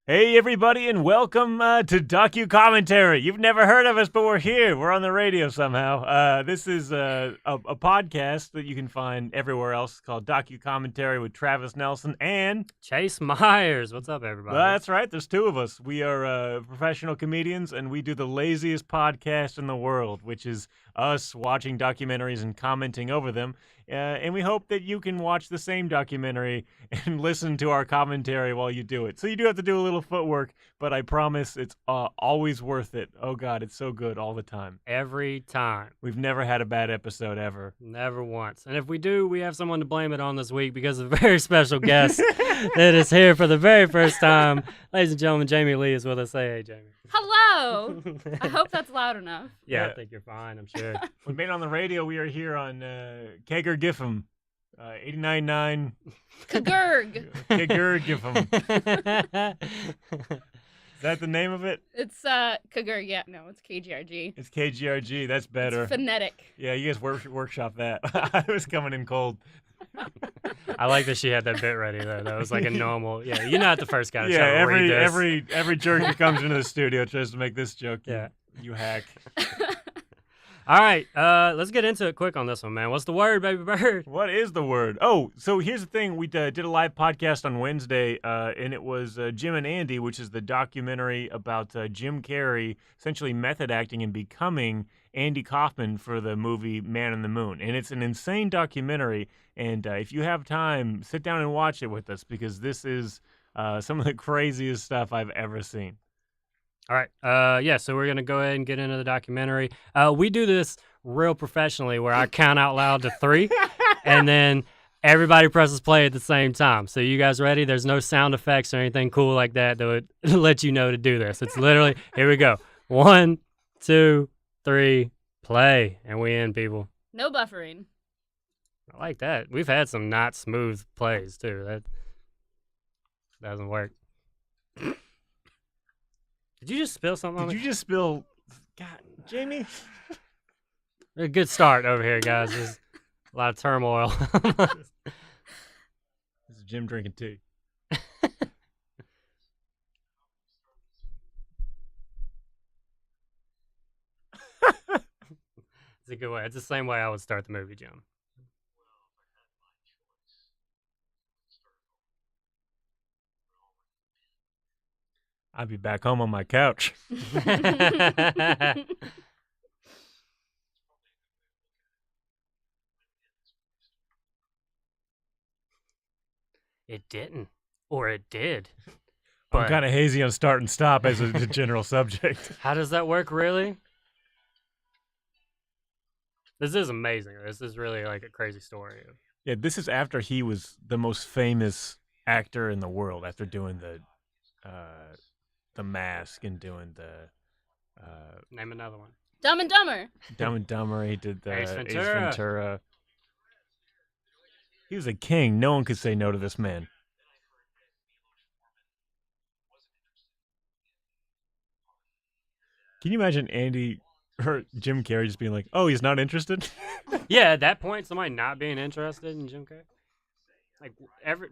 Hey, everybody, and welcome to Docu-Commentary. You've never heard of us, but we're here. We're on the radio somehow. This is a podcast that you can find everywhere else called Docu-Commentary with Travis Nelson and... Chase Myers. What's up, everybody? That's right. There's two of us. We are professional comedians, and we do the laziest podcast in the world, which is us watching documentaries and commenting over them. And we hope that you can watch the same documentary and listen to our commentary while you do it. So you do have to do a little footwork, but I promise it's always worth it. Oh, God, it's so good all the time. Every time. We've never had a bad episode ever. Never once. And if we do, we have someone to blame it on this week because of a very special guest that is here for the very first time. Ladies and gentlemen, Jamie Lee is with us. Say hey, Jamie. Hello. I hope that's loud enough. Yeah, I think you're fine, I'm sure. When made on the radio, we are here on KGRG-FM, 89.9 KGRG-FM. Is that the name of it? It's Kagurg. Yeah, no, it's KGRG. It's KGRG. That's better. It's phonetic. Yeah, you guys workshop that. I was coming in cold. I like that she had that bit ready though. That was like a normal. Yeah, you're not the first guy to try to every read this. every jerk that comes into the studio tries to make this joke. Yeah, you hack. All right, let's get into it quick on this one, man. What's the word, baby bird? What is the word? Oh, so here's the thing. We did a live podcast on Wednesday, and it was Jim and Andy, which is the documentary about Jim Carrey essentially method acting and becoming Andy Kaufman for the movie Man on the Moon. And it's an insane documentary, and if you have time, sit down and watch it with us, because this is some of the craziest stuff I've ever seen. All right. Yeah, so we're going to go ahead and get into the documentary. We do this real professionally where I count out loud to 3, and then everybody presses play at the same time. So you guys ready? There's no sound effects or anything cool like that would let you know to do this. It's literally, here we go. 1, 2, 3, play. And we in, people. No buffering. I like that. We've had some not smooth plays, too. That doesn't work. Did you just spill something on me? Did you just spill... God, Jamie? A good start over here, guys. There's a lot of turmoil. This is Jim drinking tea. It's a good way. It's the same way I would start the movie, Jim. I'd be back home on my couch. It didn't. Or it did. I'm kind of hazy on start and stop as a general subject. How does that work, really? This is amazing. This is really like a crazy story. Yeah, this is after he was the most famous actor in the world, after doing the Mask and doing the... Name another one. Dumb and Dumber. Dumb and Dumber. He did the Ace Ace Ventura. Ventura. He was a king. No one could say no to this man. Can you imagine Andy or Jim Carrey just being like, "Oh, he's not interested"? Yeah, at that point, somebody not being interested in Jim Carrey. Like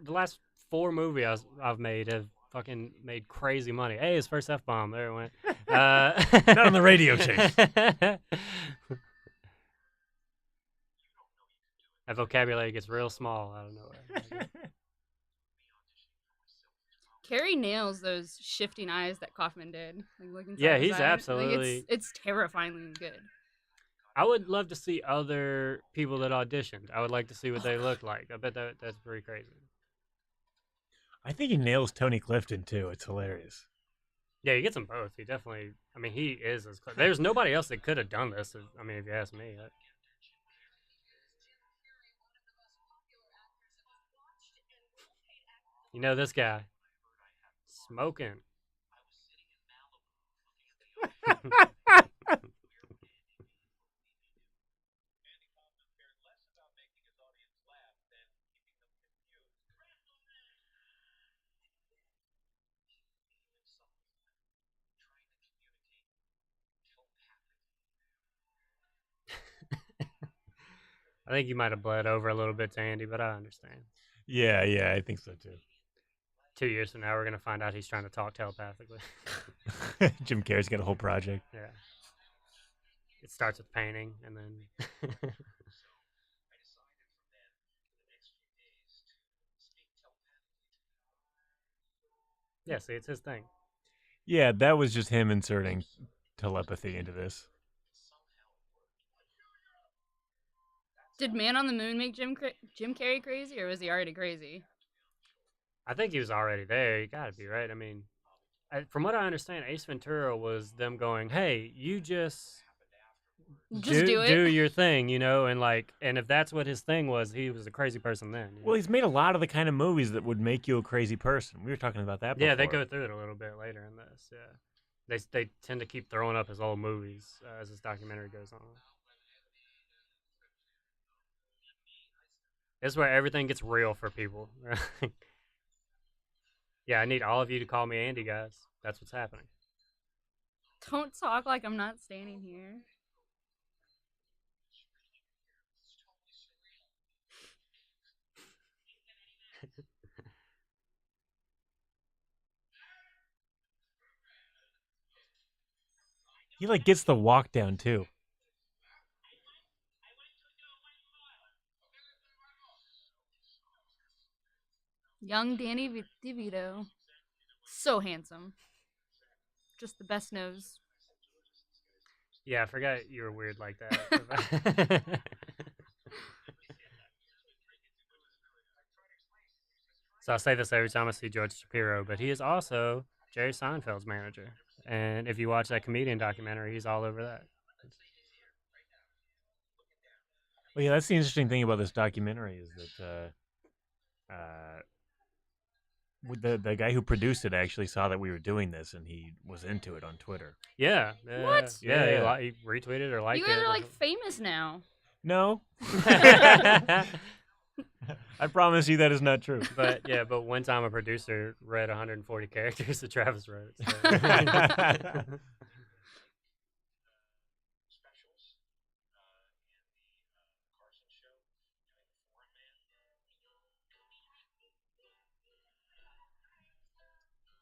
the last 4 movies I've made have fucking made crazy money. Hey, his first F-bomb. There it went. Not on the radio, Chase. That vocabulary gets real small out of nowhere. Carrey nails those shifting eyes that Kaufman did. Like, looking Yeah, inside his he's eyes. absolutely... Like, it's terrifyingly good. I would love to see other people that auditioned. I would like to see what they look like. I bet that's pretty crazy. I think he nails Tony Clifton, too. It's hilarious. Yeah, he gets them both. He definitely... I mean, he is as close. There's nobody else that could have done this. I mean, if you ask me. You know this guy. Smoking. I think you might have bled over a little bit to Andy, but I understand. Yeah, I think so too. 2 years from now, we're gonna find out he's trying to talk telepathically. Jim Carrey's got a whole project. Yeah. It starts with painting, and then. Yeah, see, it's his thing. Yeah, that was just him inserting telepathy into this. Did Man on the Moon make Jim Carrey crazy, or was he already crazy? I think he was already there. You gotta be, right? I mean, from what I understand, Ace Ventura was them going, "Hey, you just do it. do your thing," and if that's what his thing was, he was a crazy person then. Well, he's made a lot of the kind of movies that would make you a crazy person. We were talking about that before. Yeah, they go through it a little bit later in this. Yeah, they tend to keep throwing up his old movies as this documentary goes on. This is where everything gets real for people. Yeah, I need all of you to call me Andy, guys. That's what's happening. Don't talk like I'm not standing here. He gets the walk down too. Young Danny DeVito. So handsome. Just the best nose. Yeah, I forgot you were weird like that. So I say this every time I see George Shapiro, but he is also Jerry Seinfeld's manager. And if you watch that comedian documentary, he's all over that. Well, yeah, that's the interesting thing about this documentary is that the guy who produced it actually saw that we were doing this, and he was into it on Twitter. Yeah. What? Yeah, he retweeted or liked it. You guys are famous now. No. I promise you that is not true. But one time a producer read 140 characters that Travis wrote. So.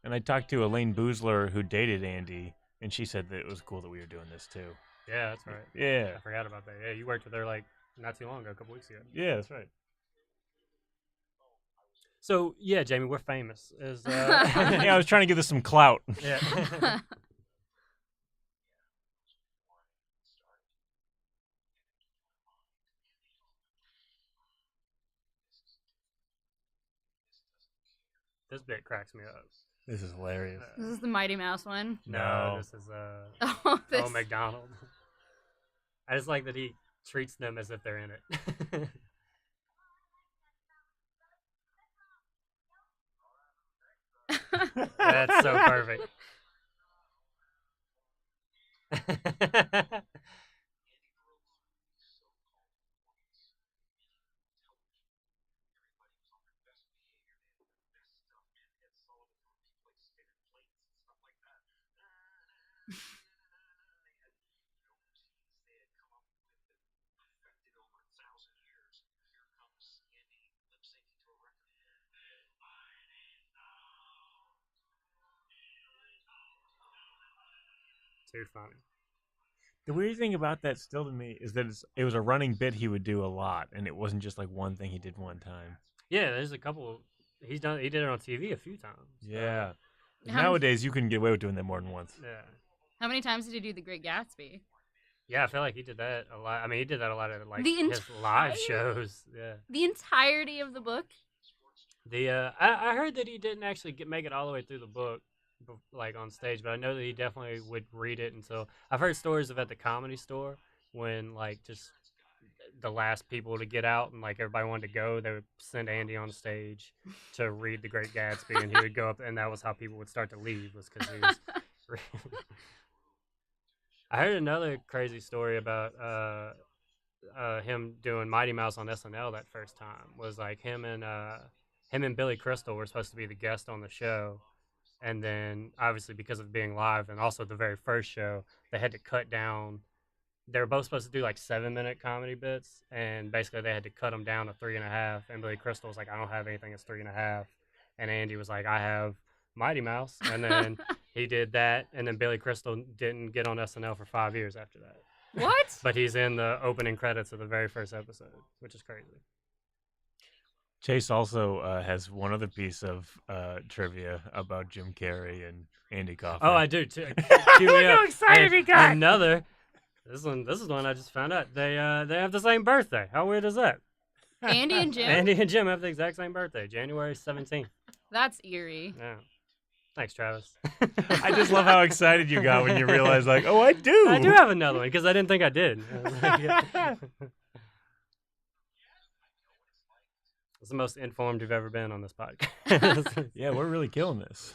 And I talked to Elaine Boozler, who dated Andy, and she said that it was cool that we were doing this too. Yeah, that's right. Yeah. I forgot about that. Yeah, you worked with her not too long ago, a couple weeks ago. Yeah, that's right. So, yeah, Jamie, we're famous. Yeah, I was trying to give this some clout. Yeah. This bit cracks me up. This is hilarious. This is the Mighty Mouse one. No, this is this... McDonald. I just like that he treats them as if they're in it. That's so perfect. Too funny. The weird thing about that still to me is that it was a running bit he would do a lot, and it wasn't just one thing he did one time. Yeah, there's a couple. He did it on TV a few times. Yeah. Nowadays, you couldn't get away with doing that more than once. Yeah. How many times did he do The Great Gatsby? Yeah, I feel like he did that a lot. I mean, he did that a lot at his entire... live shows. Yeah. The entirety of the book? I heard that he didn't actually make it all the way through the book, on stage, but I know that he definitely would read it until... I've heard stories of at the Comedy Store when, just the last people to get out and, everybody wanted to go, they would send Andy on stage to read The Great Gatsby, and he would go up, and that was how people would start to leave, was because he was... I heard another crazy story about him doing Mighty Mouse on SNL that first time. Was him and Billy Crystal were supposed to be the guest on the show, and then obviously because of being live and also the very first show, they had to cut down. They were both supposed to do 7-minute comedy bits, and basically they had to cut them down to 3.5. And Billy Crystal was like, "I don't have anything that's 3.5." and Andy was like, I have Mighty Mouse, and then he did that, and then Billy Crystal didn't get on SNL for 5 years after that. What? But he's in the opening credits of the very first episode, which is crazy. Chase also has one other piece of trivia about Jim Carrey and Andy Kaufman. Oh, I do too. Look how excited he got. Another. This is one I just found out. They have the same birthday. How weird is that? Andy and Jim? Andy and Jim have the exact same birthday, January 17th. That's eerie. Yeah. Thanks, Travis. I just love how excited you got when you realized, like, oh, I do. I do have another one because I didn't think I did. It's the most informed you've ever been on this podcast. Yeah, we're really killing this.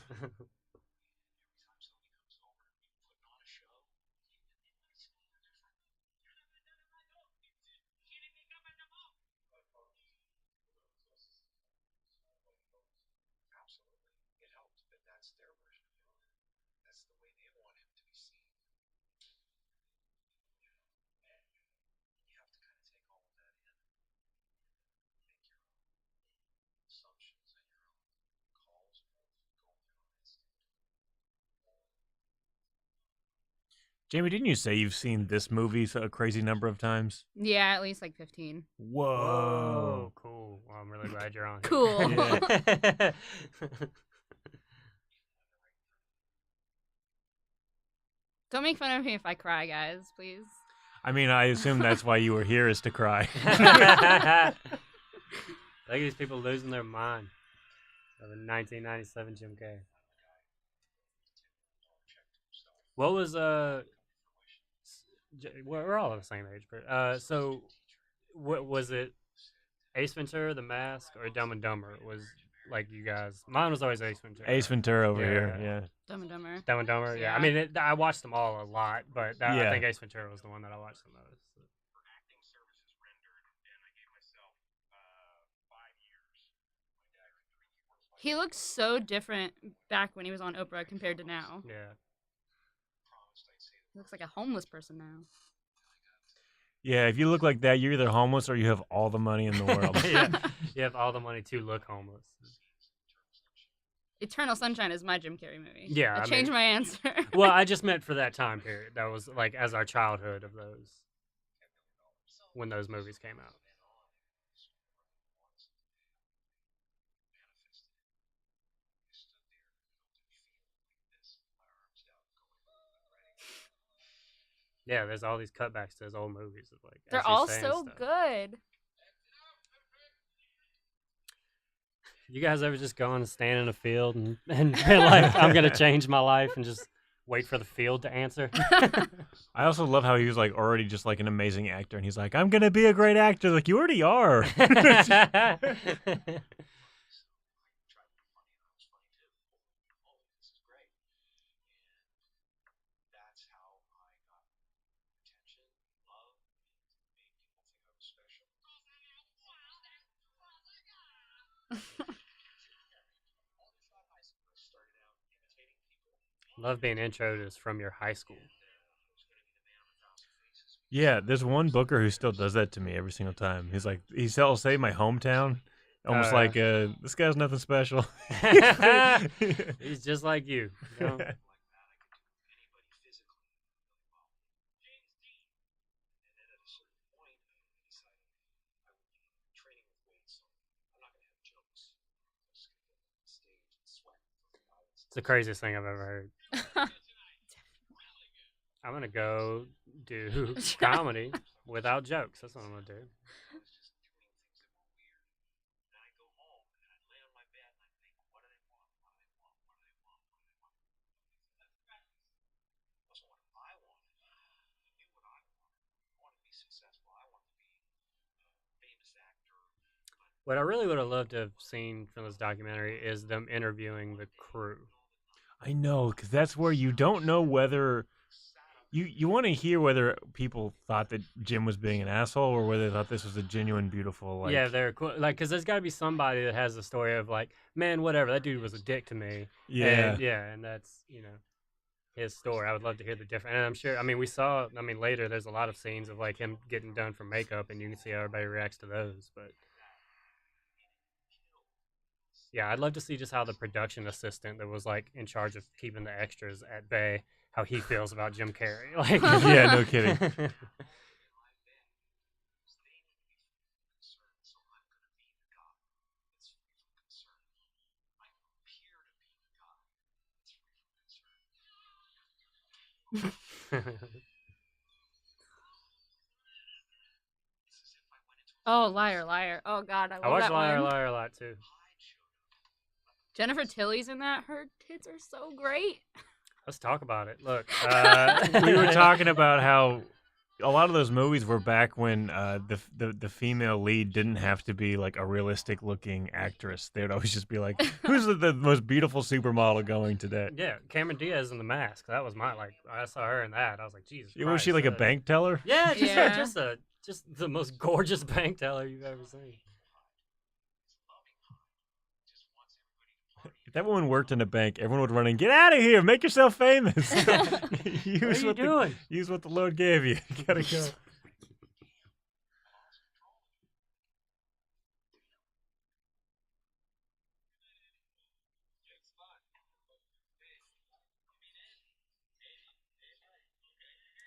Jamie, didn't you say you've seen this movie a crazy number of times? Yeah, at least like 15. Whoa. Cool. Well, I'm really glad you're on. Cool. Yeah. Don't make fun of me if I cry, guys, please. I mean, I assume that's why you were here, is to cry. Look at these people losing their mind over 1997 Jim Carrey. What was we're all the same age, but so what was it? Ace Ventura, The Mask, or Dumb and Dumber? Was like you guys? Mine was always Ace Ventura. Ace Ventura over here, yeah. Dumb and Dumber. Dumb and Dumber, yeah. I mean, I watched them all a lot, but I think Ace Ventura was the one that I watched the most. He looks so different back when he was on Oprah compared to now. Yeah. He looks like a homeless person now. Yeah, if you look like that, you're either homeless or you have all the money in the world. Yeah, you have all the money to look homeless. Eternal Sunshine is my Jim Carrey movie. Yeah, I changed my answer. Well, I just meant for that time period. That was like as our childhood of those, when those movies came out. Yeah, there's all these cutbacks to those old movies of like. They're all so good. You guys ever just go and stand in a field and be like, I'm gonna change my life and just wait for the field to answer? I also love how he was like already just like an amazing actor, and he's like, I'm gonna be a great actor. Like, you already are. Love being introduced from your high school. Yeah, there's one booker who still does that to me every single time. He's like, he'll say my hometown, almost like, this guy's nothing special. He's just like you. You know? It's the craziest thing I've ever heard. I'm going to go do comedy without jokes. That's what I'm going to do. What I really would have loved to have seen from this documentary is them interviewing the crew. I know, because that's where you don't know whether you want to hear whether people thought that Jim was being an asshole or whether they thought this was a genuine, beautiful. Like, yeah, they're cool. Like, because there's got to be somebody that has the story of like, man, whatever, that dude was a dick to me. Yeah, and that's his story. I would love to hear the different. And I'm sure. I mean, later there's a lot of scenes of like him getting done for makeup, and you can see how everybody reacts to those. But Yeah, I'd love to see just how the production assistant that was like in charge of keeping the extras at bay, how he feels about Jim Carrey. Like, Yeah, no kidding. Oh, Liar, Liar. Oh, God, I I love watch that Liar one. Liar a lot too. Jennifer Tilly's in that. Her tits are so great. Let's talk about it. Look, We were talking about how a lot of those movies were back when the female lead didn't have to be like a realistic looking actress. They would always just be like, "Who's the most beautiful supermodel going today?" Yeah, Cameron Diaz in The Mask. That was my I saw her in that. I was like, Jesus Christ. Was she like a bank teller? Yeah, Yeah. just the most gorgeous bank teller you've ever seen. If that woman worked in a bank, everyone would run and get out of here, make yourself famous. What are you doing? Use what the Lord gave you. You gotta go.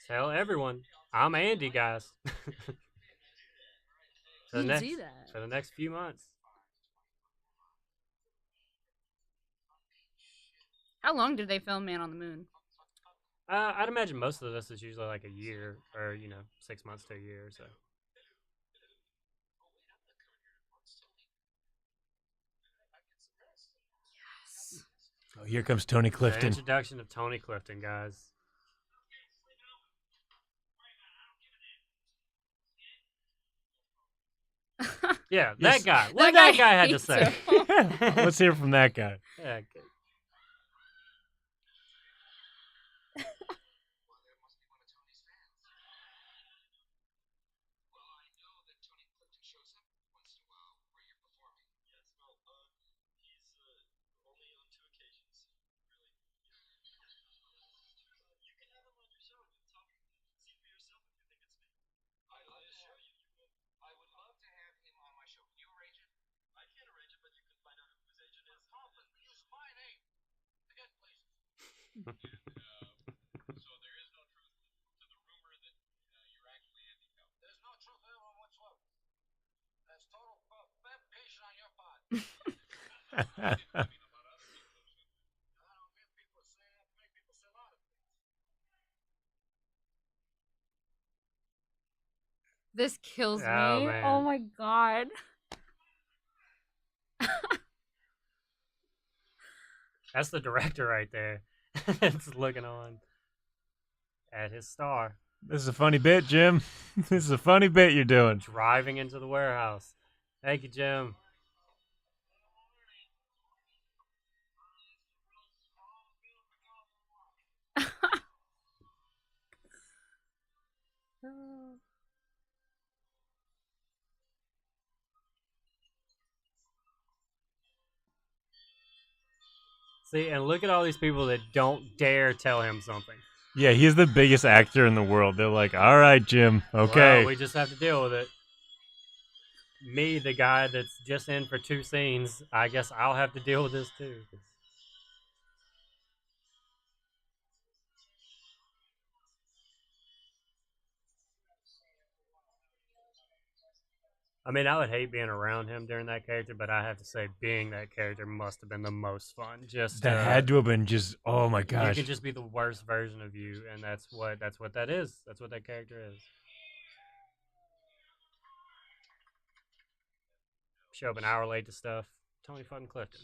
Tell everyone, I'm Andy, guys. You can see that. For the next few months. How long did they film Man on the Moon? I'd imagine most of this is usually like a year or, 6 months to a year or so. Yes. Oh, here comes Tony The Clifton. introduction of Tony Clifton, guys. Yeah, Yes. that guy. What that guy had to hates say. him. Let's hear from that guy. Yeah, This kills Oh, me. man. Oh my god. That's the director right there. It's looking on at his star. This is a funny bit, Jim. This is a funny bit you're doing. Driving into the warehouse. Thank you, Jim. See, and look at all these people that don't dare tell him something. Yeah, he's the biggest actor in the world. They're like, all right, Jim, okay. Well, we just have to deal with it. Me, the guy that's just in for 2 scenes, I guess I'll have to deal with this too. I mean, I would hate being around him during that character, but I have to say, being that character must have been the most fun. Just That had to have been just, oh my you gosh. can just be the worst version of you, and that's what that is. That's what that character is. Show up an hour late to stuff. Tony fucking Clifton.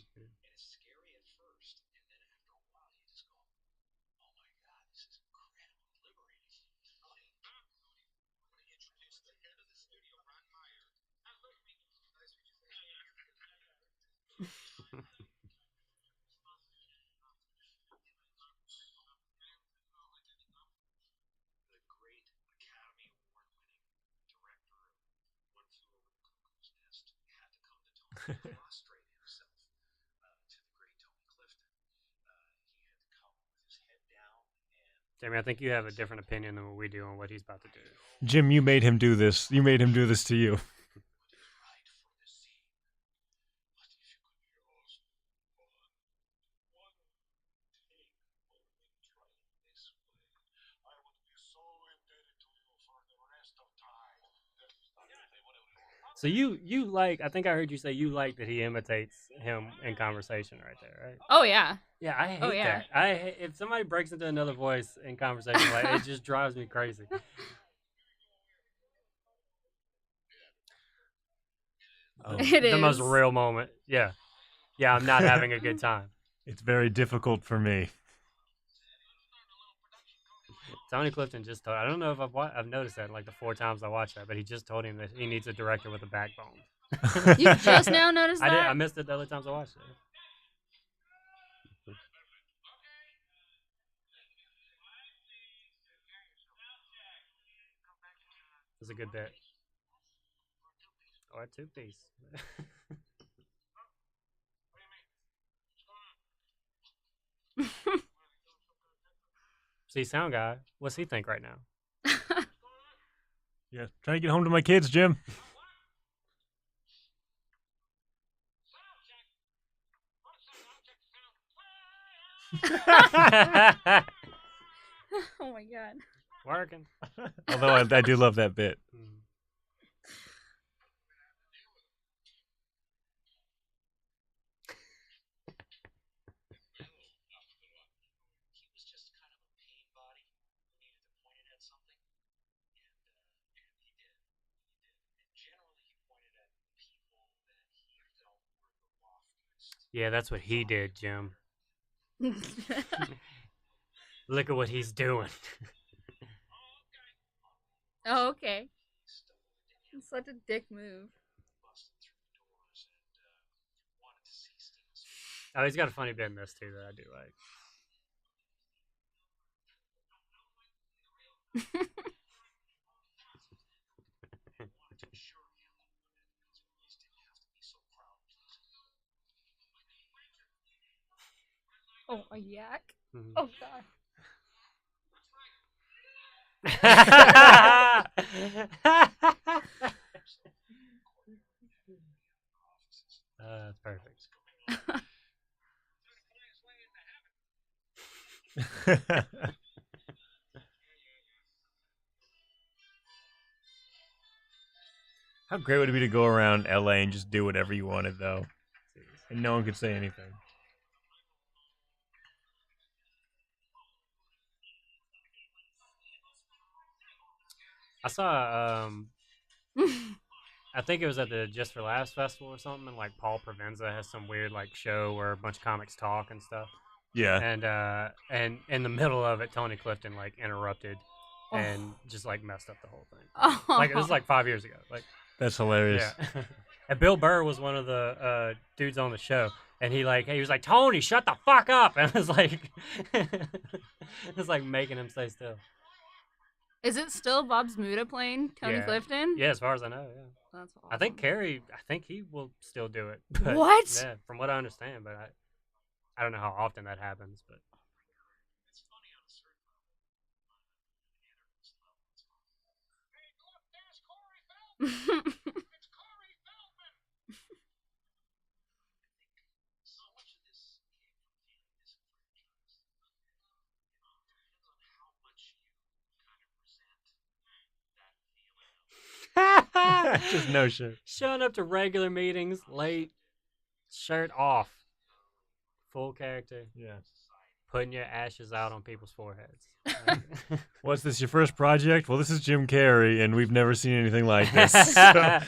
Yeah. Jamie, I think you have a different opinion than what we do on what he's about to do. Jim, you made him do this. You made him do this to you. So you like? I think I heard you say you like that he imitates him in conversation right there, right? Oh yeah. Yeah, I hate yeah. that. If somebody breaks into another voice in conversation, like it just drives me crazy. Oh, It The most is. real moment. Yeah, I'm not having a good time. it's very difficult for me. Tony Clifton just told. I don't know if I've noticed that like the 4 times I watched that, but he just told him that he needs a director with a backbone. You just now noticed I did. that? I missed it the other times I watched it. It's a good bit. Or a 2-piece. See, sound guy, what's he think right now? Yeah, trying to get home to my kids, Jim. Oh my god. Working. Although I do love that bit. Yeah, that's what he did, Jim. Look at what he's doing. Oh, okay. It's such a dick move. Oh, he's got a funny bit in this too that I do like. Oh, a yak? Mhm. Oh god. That's perfect. How great would it be to go around LA and just do whatever you wanted, though? And no one could say anything. I saw I think it was at the Just for Laughs festival or something, and like Paul Provenza has some weird like show where a bunch of comics talk and stuff. Yeah. And in the middle of it, Tony Clifton like interrupted and just like messed up the whole thing. Oh. Like it was like 5 years ago. Like That's hilarious. yeah. And Bill Burr was one of the dudes on the show, and he was like, Tony, shut the fuck up, and it was like it was like making him stay still. Is it still Bob's Muda playing Tony Yeah. Clifton? Yeah, as far as I know, yeah. That's awesome. I think Carrey, he will still do it. But, What? Yeah, from what I understand, but I don't know how often that happens, but. Just no shirt. Showing up to regular meetings late, shirt off, full character. Yeah. Putting your ashes out on people's foreheads. What's this, your first project? Well, this is Jim Carrey, and we've never seen anything like this. So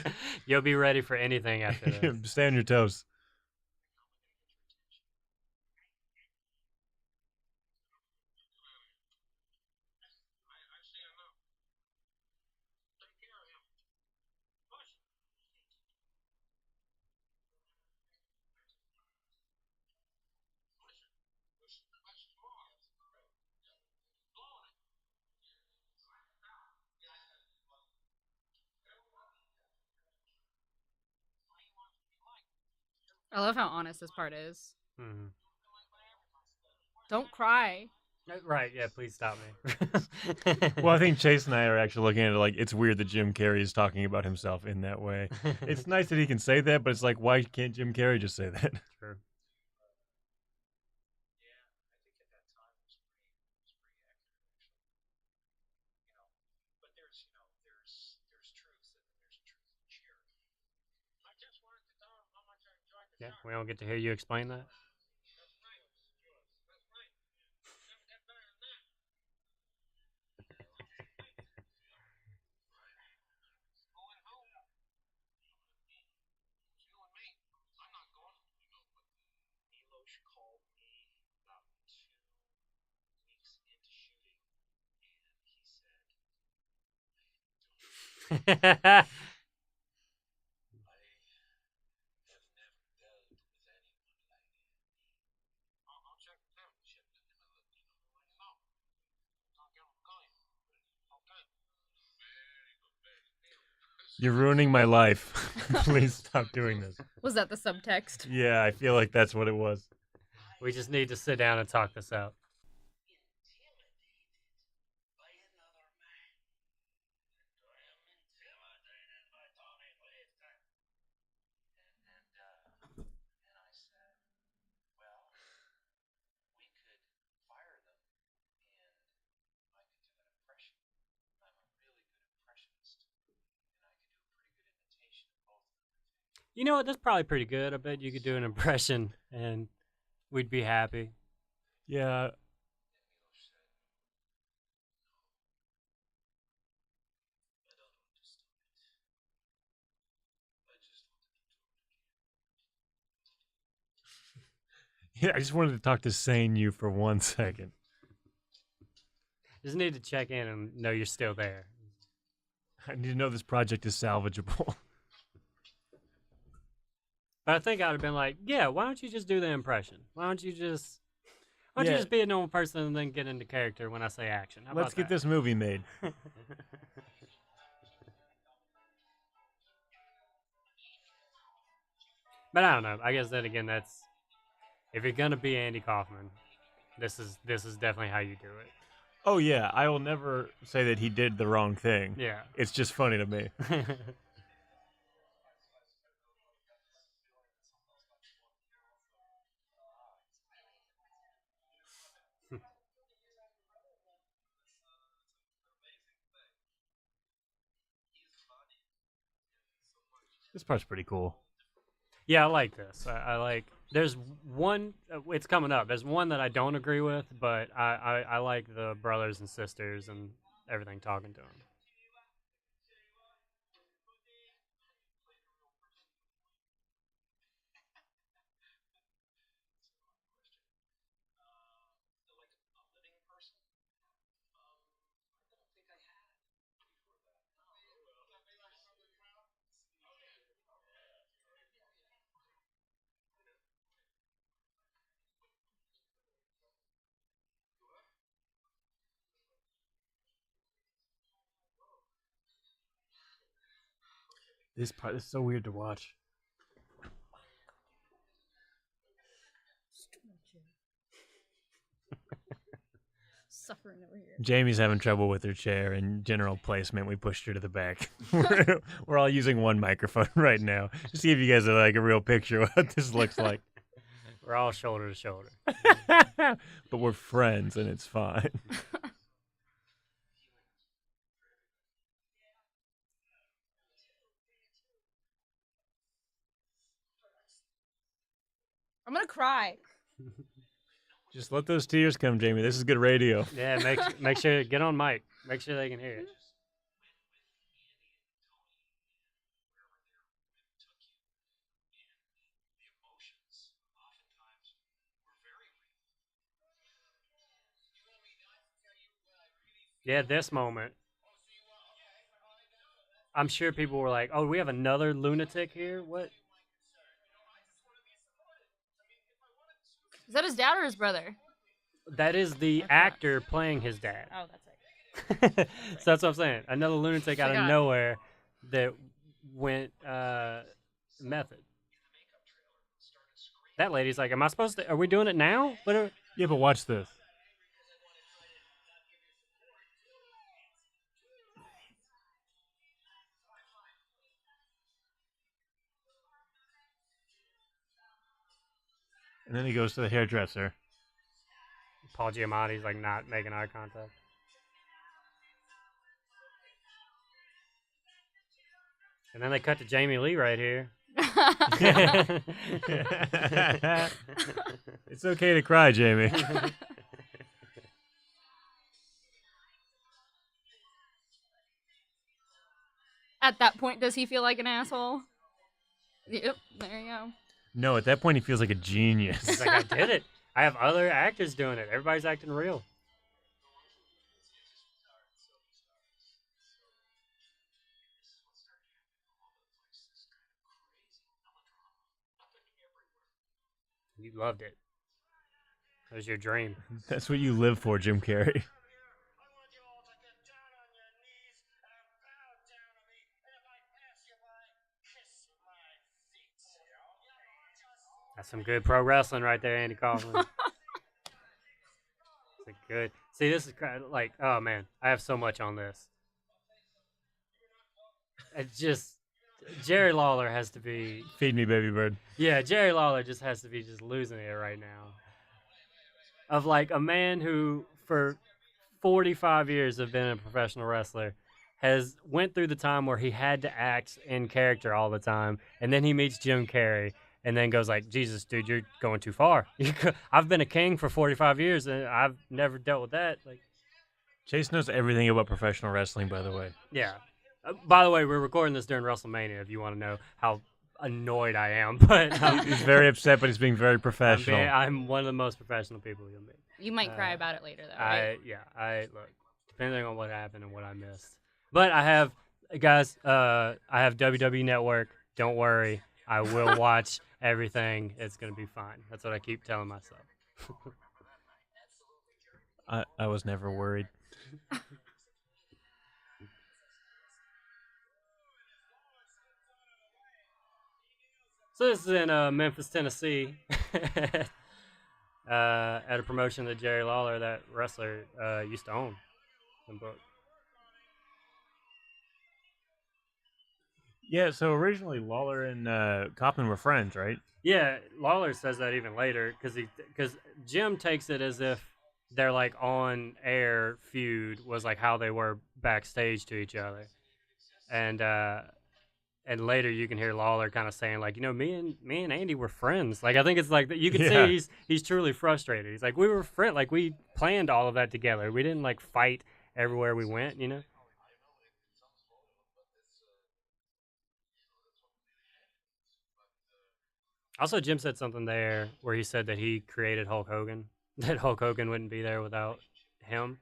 You'll be ready for anything after this. stay on your toes. I love how honest this part is. Mhm. Don't cry. Right, yeah, please stop me. Well, I think Chase and I are actually looking at it like it's weird that Jim Carrey is talking about himself in that way. It's nice that he can say that, but it's like, why can't Jim Carrey just say that? True. Yeah, we don't get to hear you explain that. You're ruining my life. Please stop doing this. Was that the subtext? Yeah, I feel like that's what it was. We just need to sit down and talk this out. You know what? That's probably pretty good. I bet you could do an impression and we'd be happy. Yeah. Yeah, I just wanted to talk to sane you for 1 second. Just need to check in and know you're still there. I need to know this project is salvageable. But I think I'd have been like, yeah, why don't you just do the impression? Why don't you just be a normal person and then get into character when I say action? How Let's about get that? this movie made. But I don't know. I guess then again, that's if you're gonna be Andy Kaufman, this is definitely how you do it. Oh, yeah. I will never say that he did the wrong thing. Yeah. It's just funny to me. This part's pretty cool. Yeah, I like this. I like. There's one. It's coming up. There's one that I don't agree with, but I like the brothers and sisters and everything talking to him. This part is so weird to watch. Suffering over here. Jamie's having trouble with her chair and general placement. We pushed her to the back. We're all using one microphone right now. Just to give you guys a real picture of what this looks like. We're all shoulder to shoulder. But we're friends and it's fine. I'm gonna cry. Just let those tears come, Jamie. This is good radio. Yeah, make sure get on mic. Make sure they can hear it. Yeah, this moment. I'm sure people were like, "Oh, we have another lunatic here. What?" Is that his dad or his brother? That is the actor playing his dad. Oh, that's right. So that's what I'm saying. Another lunatic out of Forgot. nowhere that went method. That lady's like, "Am I supposed to? Are we doing it now? What are?" Yeah, but watch this. And then he goes to the hairdresser. Paul Giamatti's like not making eye contact. And then they cut to Jamie Lee right here. It's okay to cry, Jamie. At that point, does he feel like an asshole? Yep, there you go. No, at that point he feels like a He's genius. like, I did it. I have other actors doing it. Everybody's acting real. You loved it. It was your dream. That's what you live for, Jim Carrey. That's some good pro wrestling right there, Andy Kaufman. It's like good. See, this is like, oh man, I have so much on this. It's just Jerry Lawler has to be. Feed me, baby bird. Yeah, Jerry Lawler just has to be just losing it right now. Of like a man who, for 45 years of being a professional wrestler, has went through the time where he had to act in character all the time, and then he meets Jim Carrey, and then goes like, Jesus, dude, you're going too far. I've been a king for 45 years, and I've never dealt with that. Like, Chase knows everything about professional wrestling, by the way. yeah. By the way, we're recording this during WrestleMania, if you want to know how annoyed I am. But He's very upset, but he's being very professional. I'm one of the most professional people you'll meet. You might cry about it later, though, right? I look, depending on what happened and what I missed. But I have, guys, I have WWE Network. Don't worry. I will watch everything. It's going to be fine. That's what I keep telling myself. I was never worried. So this is in Memphis, Tennessee, at a promotion that Jerry Lawler, that wrestler, used to own and book. Yeah, so originally Lawler and Kaufman were friends, right? Yeah, Lawler says that even later because Jim takes it as if their like on air feud was like how they were backstage to each other, and later you can hear Lawler kind of saying like, me and Andy were friends. Like I think it's like you can see he's truly frustrated. He's like, we were friends, like we planned all of that together. We didn't like fight everywhere we went, Also, Jim said something there where he said that he created Hulk Hogan, that Hulk Hogan wouldn't be there without him.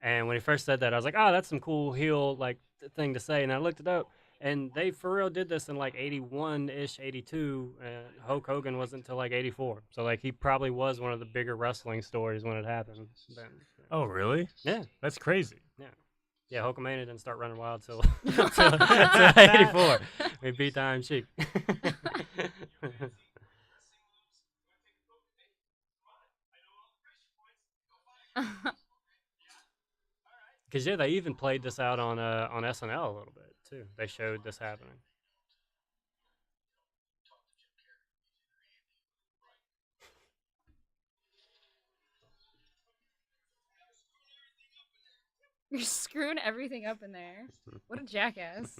And when he first said that, I was like, oh, that's some cool heel like thing to say. And I looked it up, and they for real did this in like 81-ish, 82. And Hulk Hogan wasn't until like 84. So like he probably was one of the bigger wrestling stories when it happened. Then, Oh, really? yeah. That's crazy. Yeah, Hulkamania didn't start running wild till 84. We beat the Iron Sheik. Because they even played this out on SNL a little bit too. They showed this happening. You're screwing everything up in there. What a jackass.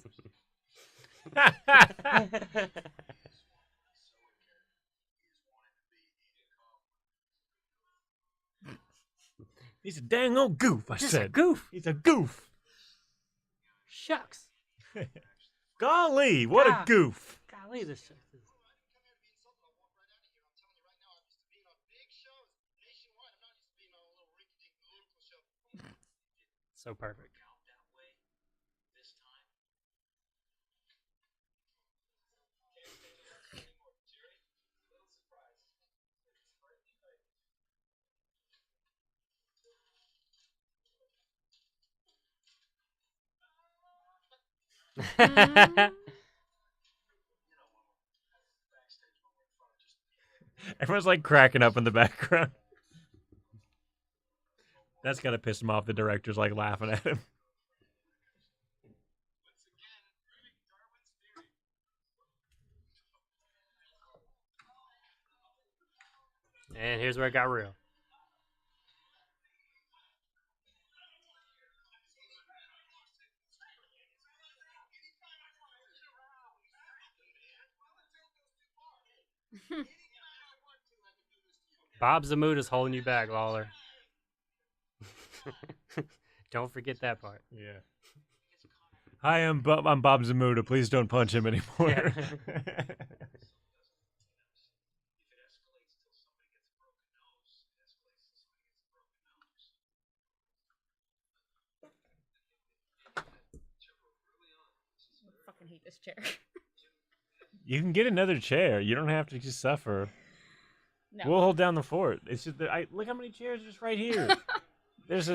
He's a dang old goof, I Just said. a goof. He's a goof. Shucks. Golly, what a goof. Golly, this shit. So perfect. Everyone's like cracking up in the background. That's gotta piss him off. The director's like laughing at him. And here's where it got real. Bob Zamuda's holding you back, Lawler. Don't forget that part. Yeah. Hi, I'm Bob Zamuda. Please don't punch him anymore. Yeah. I fucking hate this chair. You can get another chair. You don't have to just suffer. No. We'll hold down the fort. It's just that look how many chairs are just right here. There's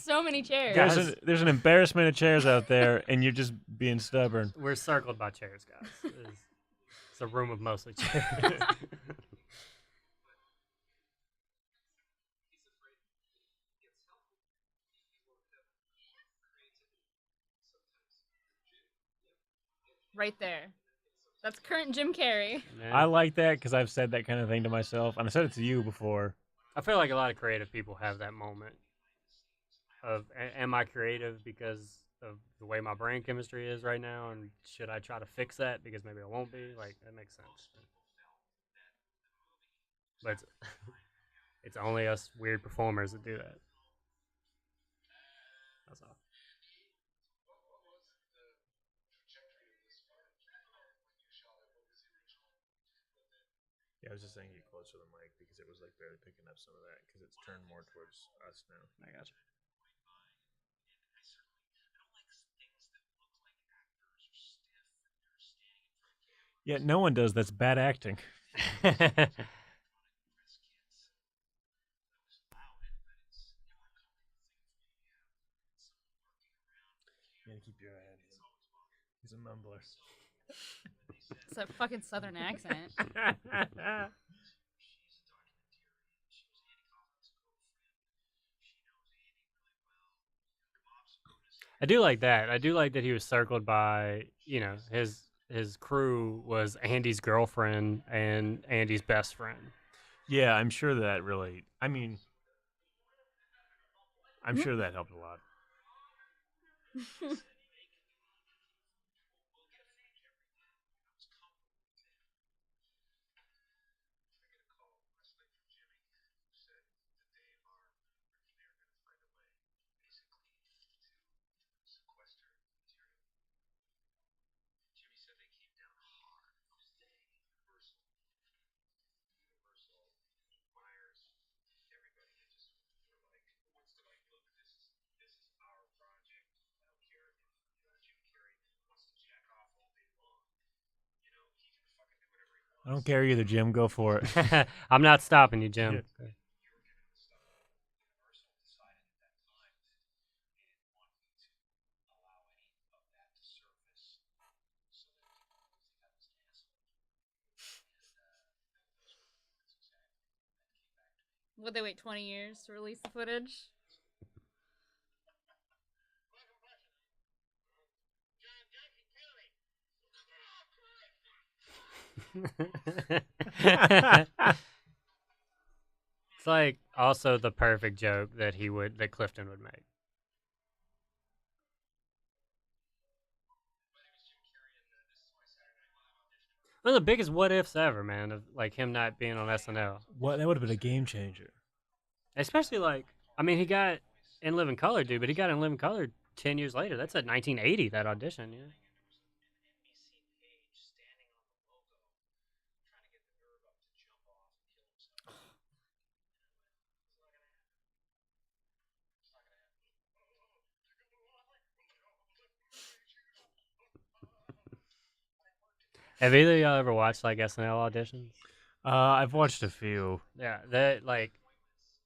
so many chairs. there's an embarrassment of chairs out there, and you're just being stubborn. We're circled by chairs, guys. It's a room of mostly chairs. Right there. That's current Jim Carrey. Man. I like that because I've said that kind of thing to myself, and I said it to you before. I feel like a lot of creative people have that moment of, am I creative because of the way my brain chemistry is right now, and should I try to fix that because maybe I won't be? Like, that makes sense. But it's only us weird performers that do that. That's all. Yeah, I was just saying get closer to the mic because it was like barely picking up some of that because it's turned more towards us now. I got you. Yeah, no one does. That's bad acting. Yeah, keep your head. He's a mumbler. It's that fucking southern accent. I do like that. I do like that he was circled by, his crew was Andy's girlfriend and Andy's best friend. Yeah, I'm sure that really. I mean, I'm sure that helped a lot. I don't care either, Jim. Go for it. I'm not stopping you, Jim. Yeah. Would they wait 20 years to release the footage? It's like also the perfect joke that Clifton would make. One of the biggest what ifs ever, man, of like him not being on SNL. What? That would have been a game changer. Especially he got In Living Color, dude, but he got In Living Color 10 years later. That's at 1980, that audition, yeah. Have either of y'all ever watched SNL auditions? I've watched a few. Yeah,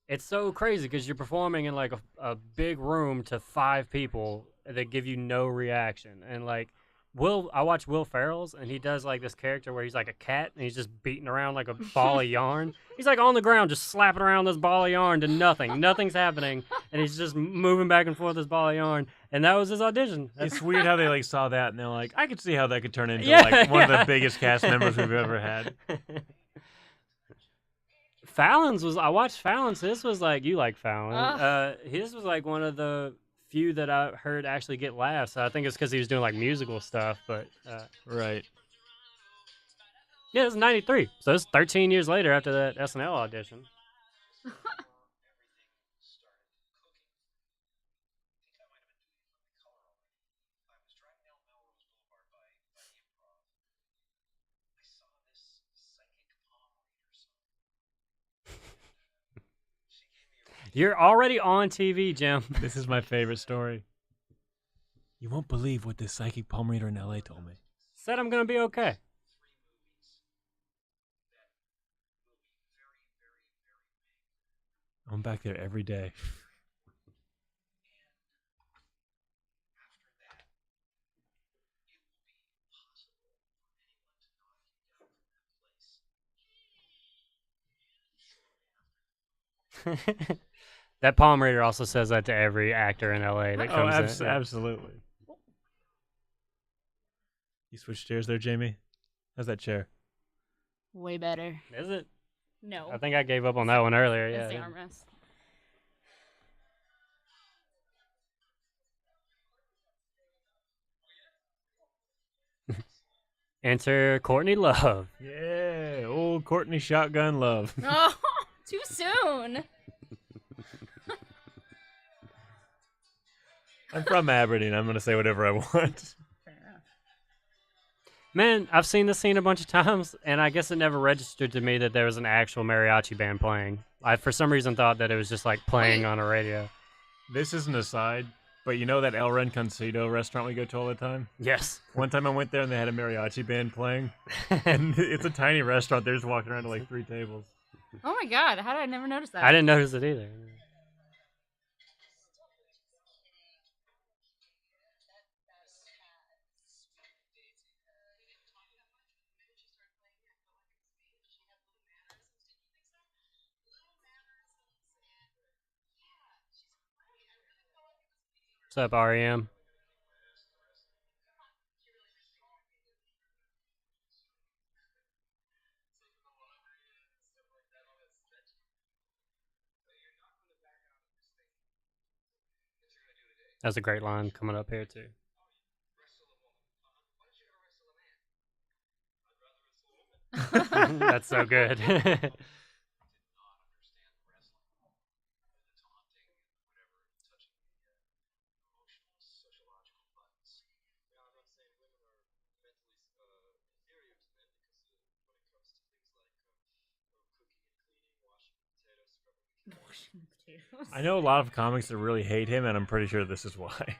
it's so crazy because you're performing in a big room to 5 people that give you no reaction. And I watch Will Ferrell's and he does this character where he's like a cat and he's just beating around like a ball of yarn. He's on the ground just slapping around this ball of yarn to nothing. Nothing's happening. And he's just moving back and forth this ball of yarn. And that was his audition. It's weird how they saw that and they're like, I could see how that could turn into one of the biggest cast members we've ever had. I watched Fallon's. His was you like Fallon. His was one of the few that I heard actually get laughs. I think it's because he was doing musical stuff, but right. Yeah, it was 93. So it's 13 years later after that SNL audition. You're already on TV, Jim. This is my favorite story. You won't believe what this psychic palm reader in LA told me. Said I'm going to be okay. I'm back there every day. That palm reader also says that to every actor in LA that comes in. Yeah. Absolutely. You switched chairs there, Jamie? How's that chair? Way better. Is it? No. I think I gave up on that one earlier. It's the Yeah. armrest. Enter Courtney Love. Yeah, old Courtney Shotgun Love. Oh, too soon. I'm from Aberdeen. I'm going to say whatever I want. Man, I've seen this scene a bunch of times, and I guess it never registered to me that there was an actual mariachi band playing. I, for some reason, thought that it was just like playing on a radio. This is an aside, but you know that El Renconcito restaurant we go to all the time? Yes. One time I went there and they had a mariachi band playing. And it's a tiny restaurant. They're just walking around to like 3 tables. Oh my god, how did I never notice that? I didn't notice it either. What's up, REM? That's a great line coming up here, too. That's so good. I know a lot of comics that really hate him, and I'm pretty sure this is why.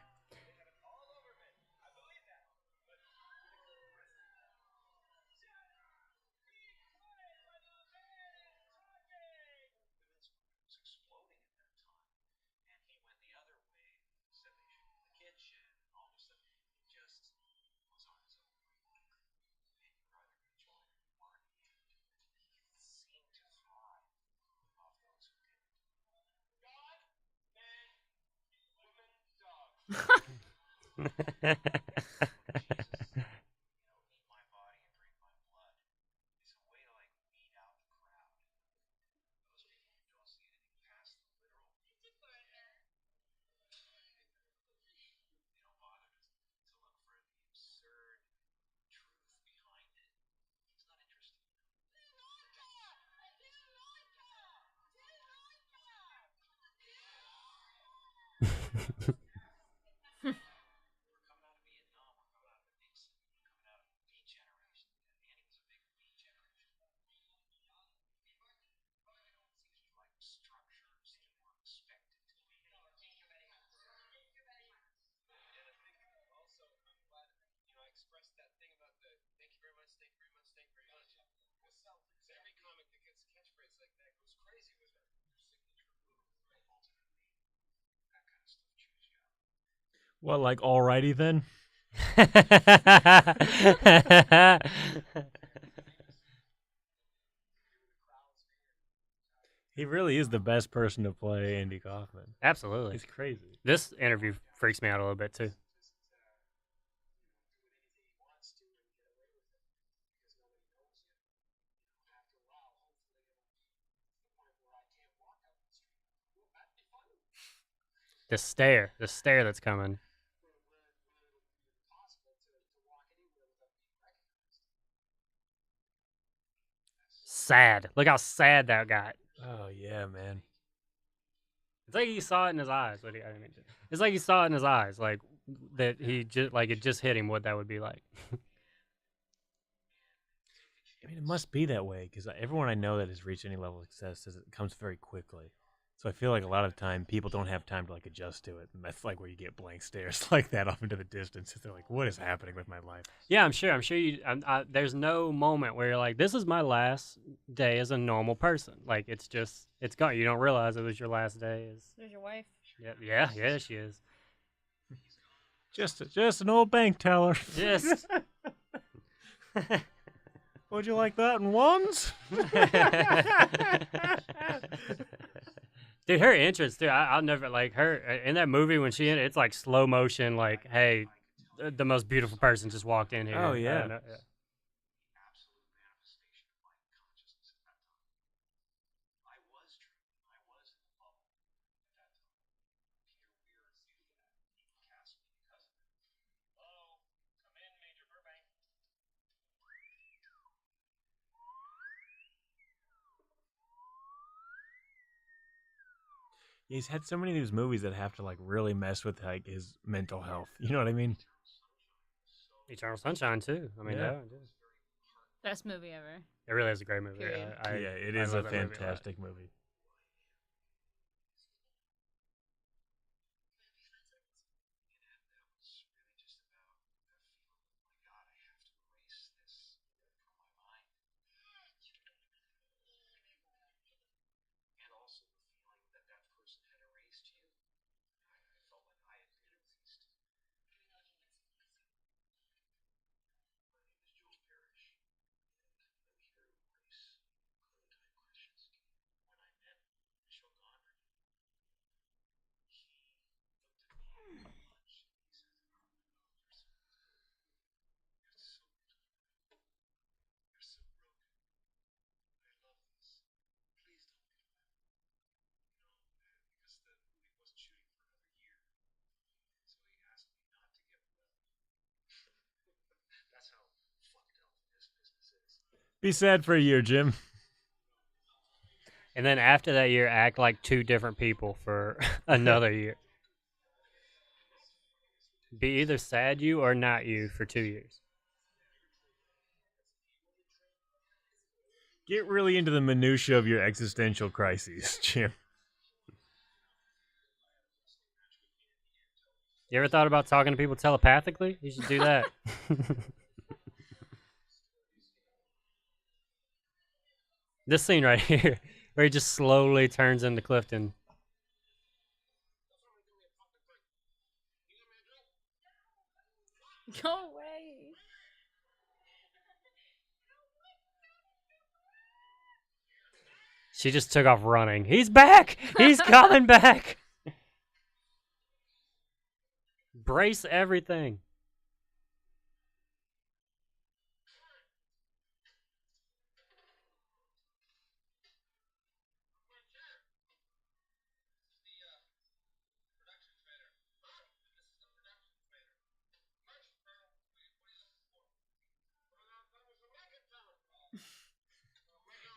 Well, like, alrighty then? He really is the best person to play Andy Kaufman. Absolutely. He's crazy. This interview freaks me out a little bit, too. The stare that's coming. sad. Look how sad that got. Oh yeah, man. It's like he saw it in his eyes. It's like he saw it in his eyes, like that he just like it just hit him what that would be like. I mean, it must be that way because everyone I know that has reached any level of success says it comes very quickly. So I feel like a lot of the time people don't have time to like adjust to it, and that's like where you get blank stares like that off into the distance. They're like, "What is happening with my life?" Yeah, I'm sure. There's no moment where you're like, "This is my last day as a normal person." Like it's gone. You don't realize it was your last day. There's your wife. Yeah, she is. Just an old bank teller. Just. Would you like that in ones? Dude, her entrance, dude, I'll never like her in that movie when it's like slow motion, like, hey, the most beautiful person just walked in here. Oh yeah. Yeah. He's had so many of these movies that have to like really mess with like his mental health. You know what I mean? Eternal Sunshine too. I mean, Yeah. yeah. Best movie ever. It really is a great movie. Period. It I is a love that movie a lot. fantastic movie. Be sad for a year, Jim. And then after that year, act like two different people for another year. Be either sad you or not you for 2 years. Get really into the minutia of your existential crises, Jim. You ever thought about talking to people telepathically? You should do that. This scene right here, where he just slowly turns into Clifton. Go away. She just took off running. He's back! He's coming back! Brace everything.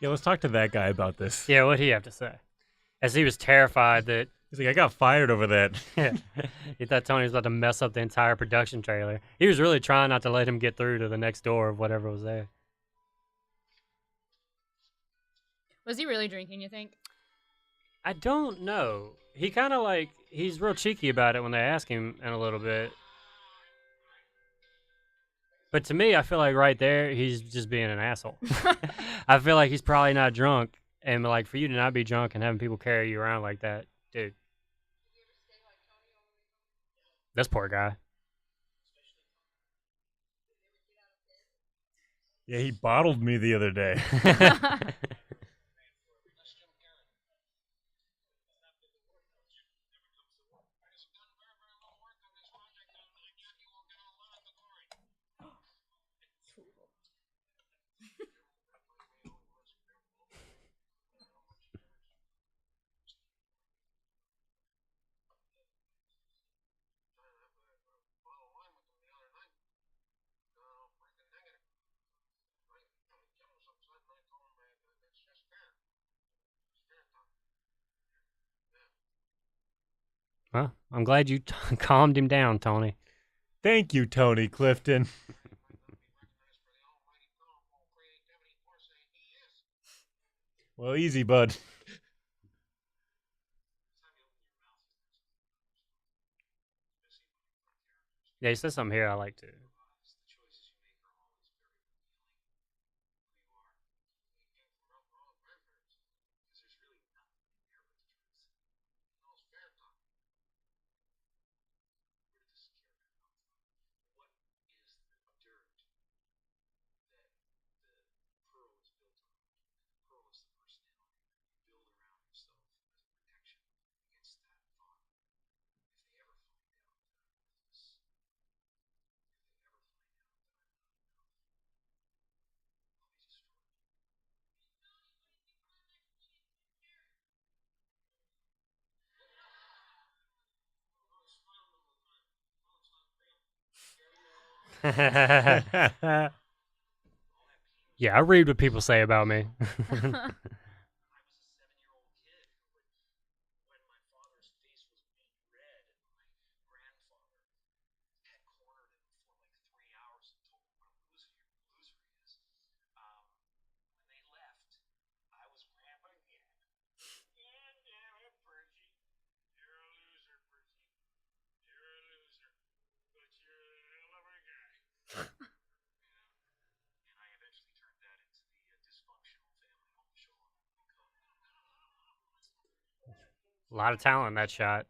Yeah, let's talk to that guy about this. Yeah, what'd he have to say? As he was terrified that He's like, I got fired over that. he thought Tony was about to mess up the entire production trailer. He was really trying not to let him get through to the next door of whatever was there. Was he really drinking, you think? I don't know. He kind of like, he's real cheeky about it when they ask him in a little bit. But to me, I feel like right there, he's just being an asshole. I feel like he's probably not drunk. And like for you to not be drunk and having people carry you around like that, dude. This poor guy. Yeah, he bottled me the other day. Well, I'm glad you calmed him down, Tony. Thank you, Tony Clifton. Well, easy, bud. Yeah, he says something here I like to. Yeah, I read what people say about me. A lot of talent in that shot.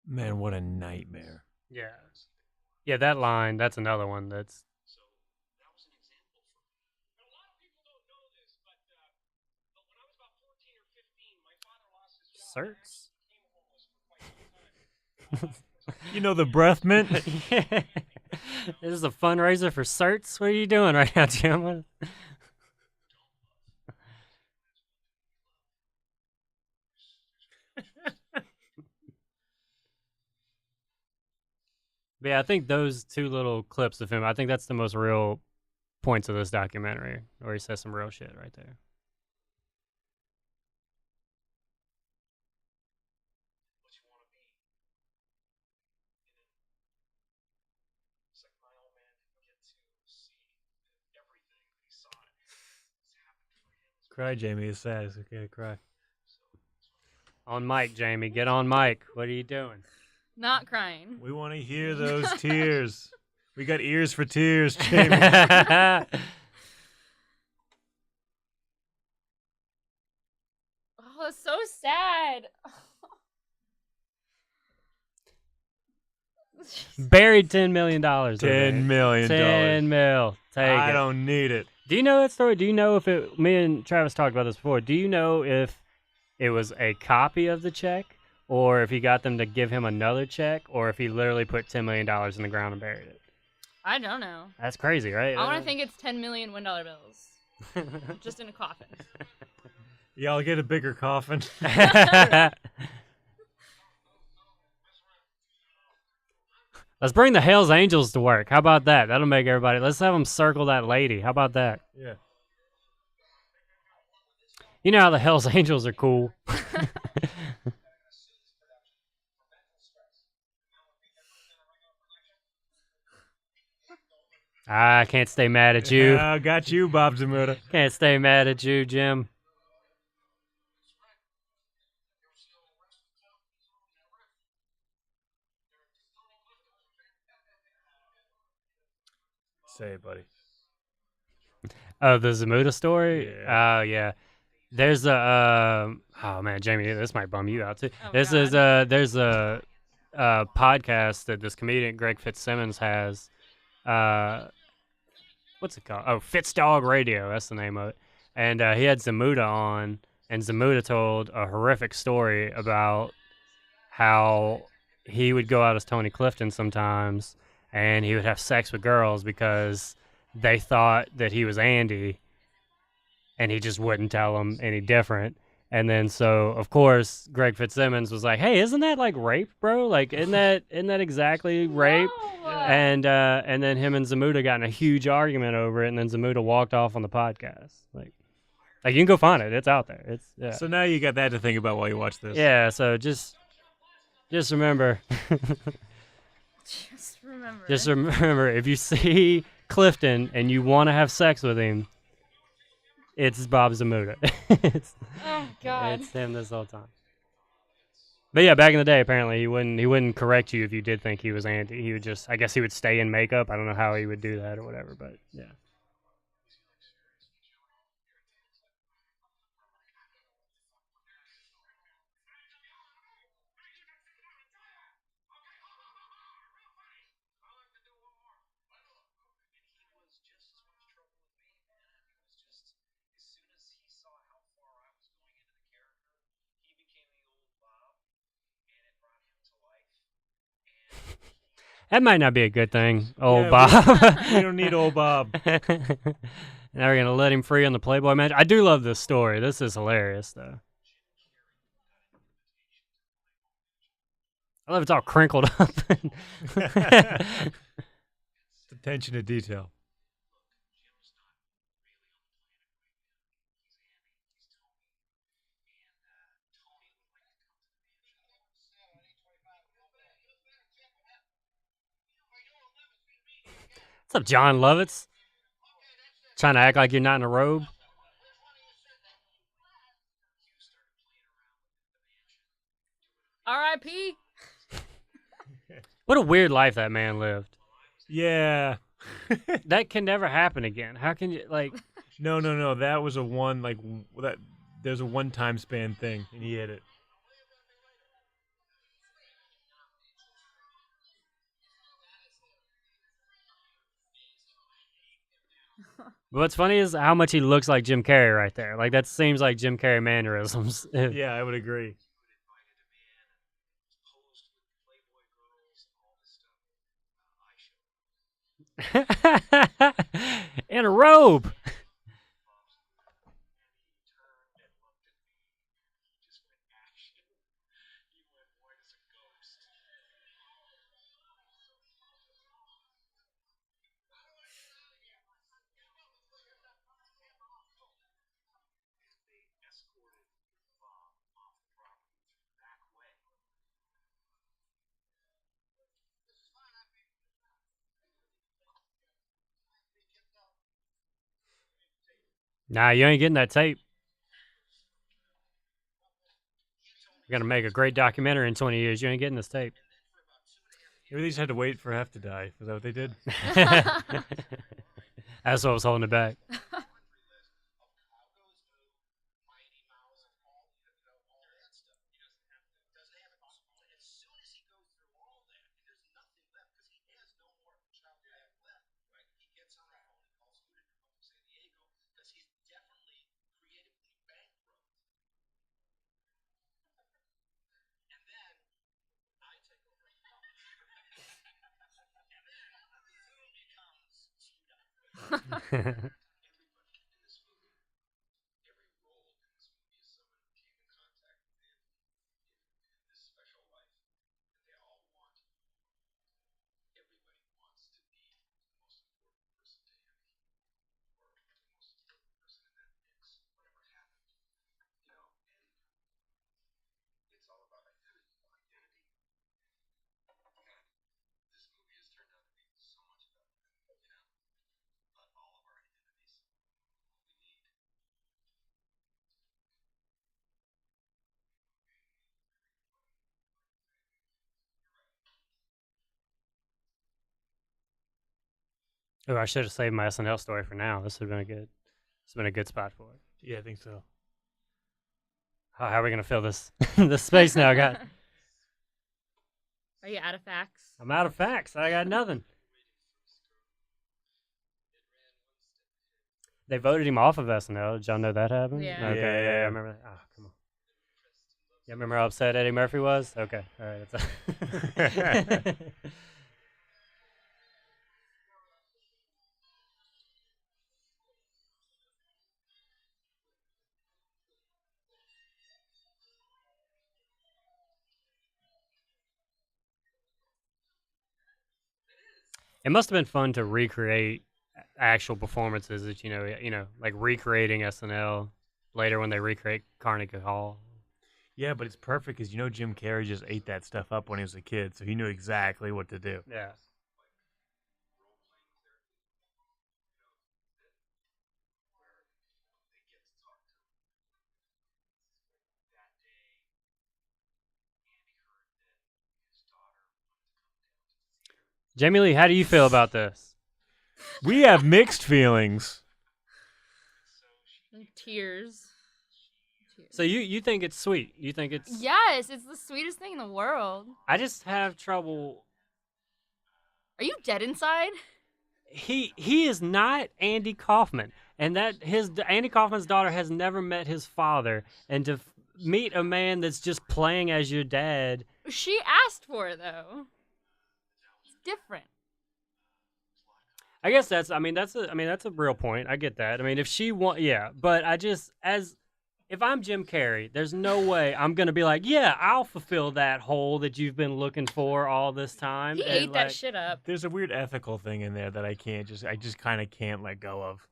Man, what a nightmare. Yeah. Yeah, that line, that's another one that's... Certs? You know the breath mint? Yeah. This is a fundraiser for certs? What are you doing right now, Jim? But yeah, I think those two little clips of him, I think that's the most real points of this documentary, where he says some real shit right there. Cry, Jamie. It's sad. It's okay to cry. On mic, Jamie. Get on mic. What are you doing? Not crying. We want to hear those tears. We got ears for tears, Jamie. Oh, it's so sad. Buried $10 million. $10 million. 10 mil. Take I it. don't need it. Do you know that story? Do you know if it... Me and Travis talked about this before. Do you know if it was a copy of the check, or if he got them to give him another check, or if he literally put $10 million in the ground and buried it? I don't know. That's crazy, right? I want to think it's 10 million $1 bills. Just in a coffin. Yeah, I'll get a bigger coffin. Let's bring the Hells Angels to work. How about that? That'll make everybody... Let's have them circle that lady. How about that? Yeah. You know how the Hells Angels are cool. I can't stay mad at you. Yeah, got you, Bob Zamunda. Can't stay mad at you, Jim. Say it, buddy. Oh, the Zamuda story? Yeah. Oh, yeah. There's a oh man, Jamie, this might bum you out too. Oh, There's a podcast that this comedian Greg Fitzsimmons has. What's it called? Oh, Fitzdog Radio. That's the name of it. And he had Zamuda on, and Zamuda told a horrific story about how he would go out as Tony Clifton sometimes, and he would have sex with girls because they thought that he was Andy, and he just wouldn't tell them any different. And then so of course Greg Fitzsimmons was like, "Hey, isn't that like rape, bro? Like, isn't that exactly rape?" No. And then him and Zamuda got in a huge argument over it, and then Zamuda walked off on the podcast. Like you can go find it; it's out there. It's yeah. So now you got that to think about while you watch this. Yeah. So just remember, Just remember. just remember, if you see Clifton and you want to have sex with him, it's Bob Zamuda. Oh God. It's him this whole time. But yeah, back in the day, apparently he wouldn't correct you if you did think he was Andy. He would just, I guess he would stay in makeup. I don't know how he would do that or whatever, but yeah. That might not be a good thing, old Yeah, Bob. We don't need old Bob. Now we're gonna let him free on the Playboy match. I do love this story. This is hilarious, though. I love it's all crinkled up. Attention to detail. What's up, John Lovitz? Trying to act like you're not in a robe? R.I.P. What a weird life that man lived. Yeah. That can never happen again. How can you, like... No. That was a one, like, that. There's a one-time span thing, and he hit it. But what's funny is how much he looks like Jim Carrey right there. Like, that seems like Jim Carrey mannerisms. Yeah, I would agree. In a robe. Nah, you ain't getting that tape. You're going to make a great documentary in 20 years. You ain't getting this tape. Maybe they just had to wait for Hef to die. Is that what they did? That's what was holding it back. Oh, I should have saved my SNL story for now. This would have been a good. It's been a good spot for it. Yeah, I think so. How are we gonna fill this this space now, guys? Are you out of facts? I'm out of facts. I got nothing. They voted him off of SNL. Did y'all know that happened? Yeah. Okay, yeah, I remember that. Oh, come on. Yeah, remember how upset Eddie Murphy was? Okay, all right. That's It must have been fun to recreate actual performances that like recreating SNL later when they recreate Carnegie Hall. Yeah, but it's perfect because Jim Carrey just ate that stuff up when he was a kid, so he knew exactly what to do. Yeah. Jamie Lee, how do you feel about this? We have mixed feelings. Tears. So you think it's sweet? You think it's? Yes, it's the sweetest thing in the world. I just have trouble. Are you dead inside? He is not Andy Kaufman, and that Andy Kaufman's daughter has never met his father, and to meet a man that's just playing as your dad. She asked for it though. It's different. I guess that's a real point. I get that. I mean, if she but if I'm Jim Carrey, there's no way I'm gonna be like, yeah, I'll fulfill that hole that you've been looking for all this time. He ate that shit up. There's a weird ethical thing in there that I just kind of can't let go of.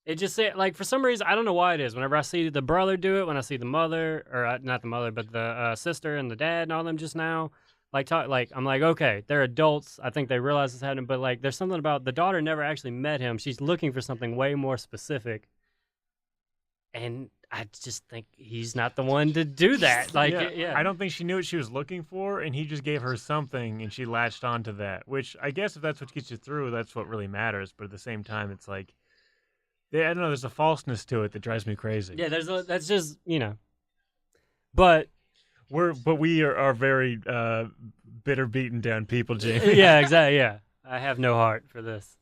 It just for some reason, I don't know why it is. Whenever I see the brother do it, when I see the mother, or not the mother, but the sister and the dad and all them just now, I'm like, okay, they're adults. I think they realize it's happening, but there's something about the daughter never actually met him. She's looking for something way more specific. And I just think he's not the one to do that. I don't think she knew what she was looking for, and he just gave her something, and she latched onto that. Which I guess if that's what gets you through, that's what really matters. But at the same time, it's I don't know. There's a falseness to it that drives me crazy. Yeah, that's just but we are very bitter, beaten down people, Jamie. Yeah, exactly. Yeah, I have no heart for this.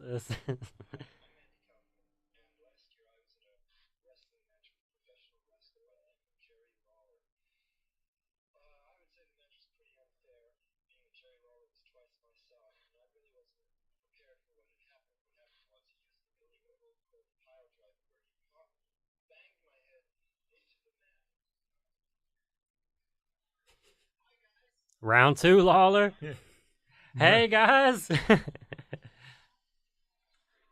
Round 2, Lawler. Yeah. Hey, guys.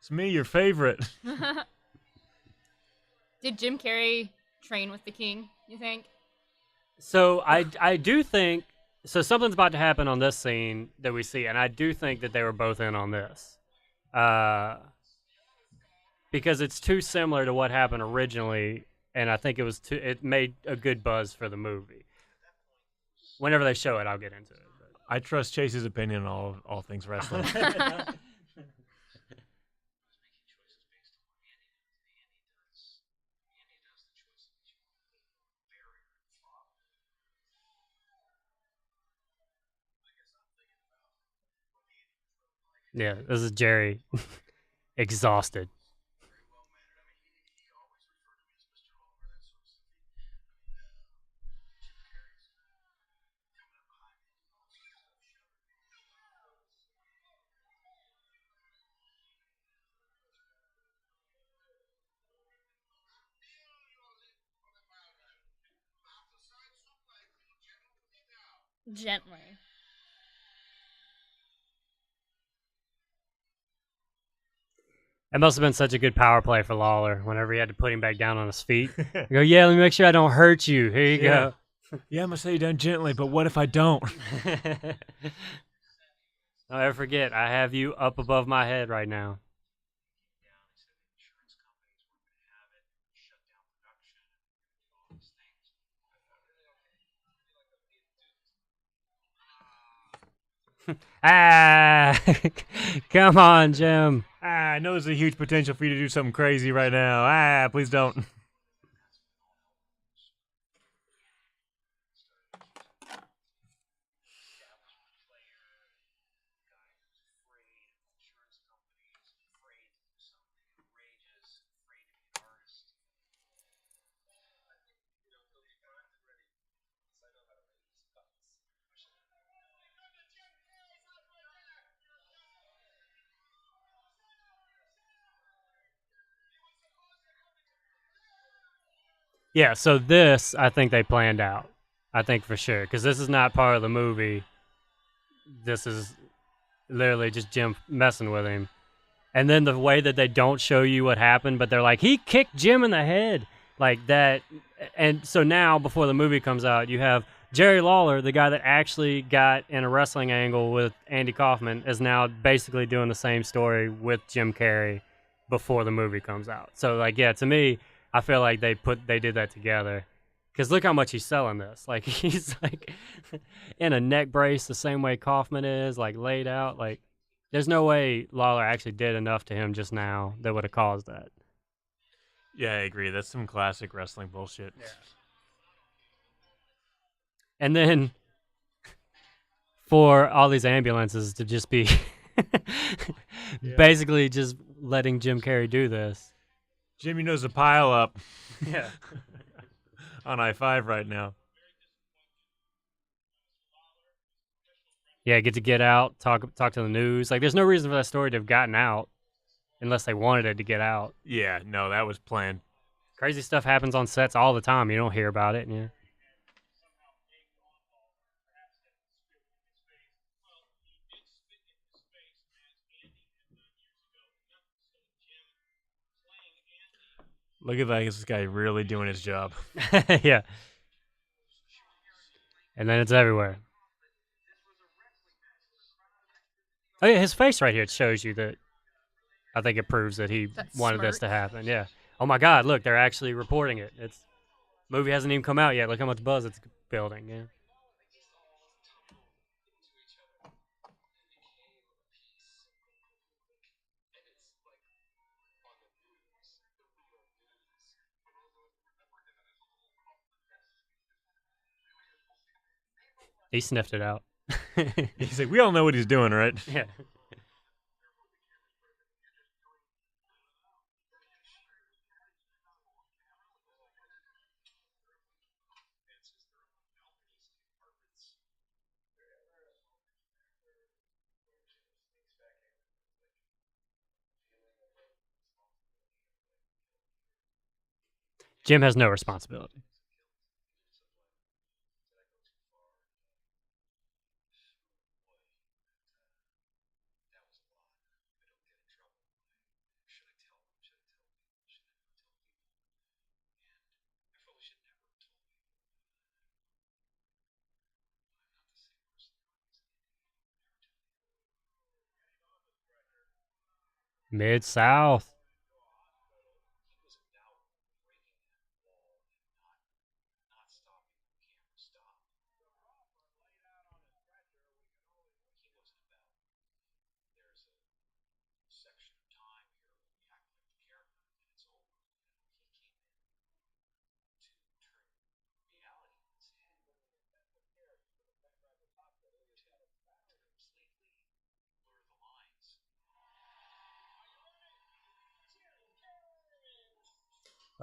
It's me, your favorite. Did Jim Carrey train with the king, you think? So I do think something's about to happen on this scene that we see, and I do think that they were both in on this. Because it's too similar to what happened originally, and I think it made a good buzz for the movie. Whenever they show it, I'll get into it. But. I trust Chase's opinion on all things wrestling. Yeah, this is Jerry, exhausted. Gently. It must have been such a good power play for Lawler whenever he had to put him back down on his feet. I go, yeah, let me make sure I don't hurt you. Here you go. Yeah, I'm going to say you down gently, but what if I don't? Don't ever forget, I have you up above my head right now. Ah, come on, Jim. I know there's a huge potential for you to do something crazy right now. Please don't. Yeah, so this, I think they planned out. I think for sure. Because this is not part of the movie. This is literally just Jim messing with him. And then the way that they don't show you what happened, but they're like, he kicked Jim in the head. Like that. And so now, before the movie comes out, you have Jerry Lawler, the guy that actually got in a wrestling angle with Andy Kaufman, is now basically doing the same story with Jim Carrey before the movie comes out. So, like, yeah, to me, I feel like they did that together. Because look how much he's selling this. Like, he's like in a neck brace the same way Kaufman is, like laid out. Like, there's no way Lawler actually did enough to him just now that would have caused that. Yeah, I agree. That's some classic wrestling bullshit. Yeah. And then for all these ambulances to just be basically just letting Jim Carrey do this. Jimmy knows a pile up. Yeah. On I-5 right now. Yeah, get out, talk to the news. Like, there's no reason for that story to have gotten out unless they wanted it to get out. Yeah, no, that was planned. Crazy stuff happens on sets all the time. You don't hear about it. Yeah. Look at that, this guy really doing his job. Yeah. And then it's everywhere. Oh, yeah, his face right here, it shows you that. I think it proves that he wanted this to happen. Yeah. Oh, my God, look, they're actually reporting it. Movie hasn't even come out yet. Look how much buzz it's building. Yeah. He sniffed it out. He's like, we all know what he's doing, right? Yeah. Jim has no responsibility. Mid-South.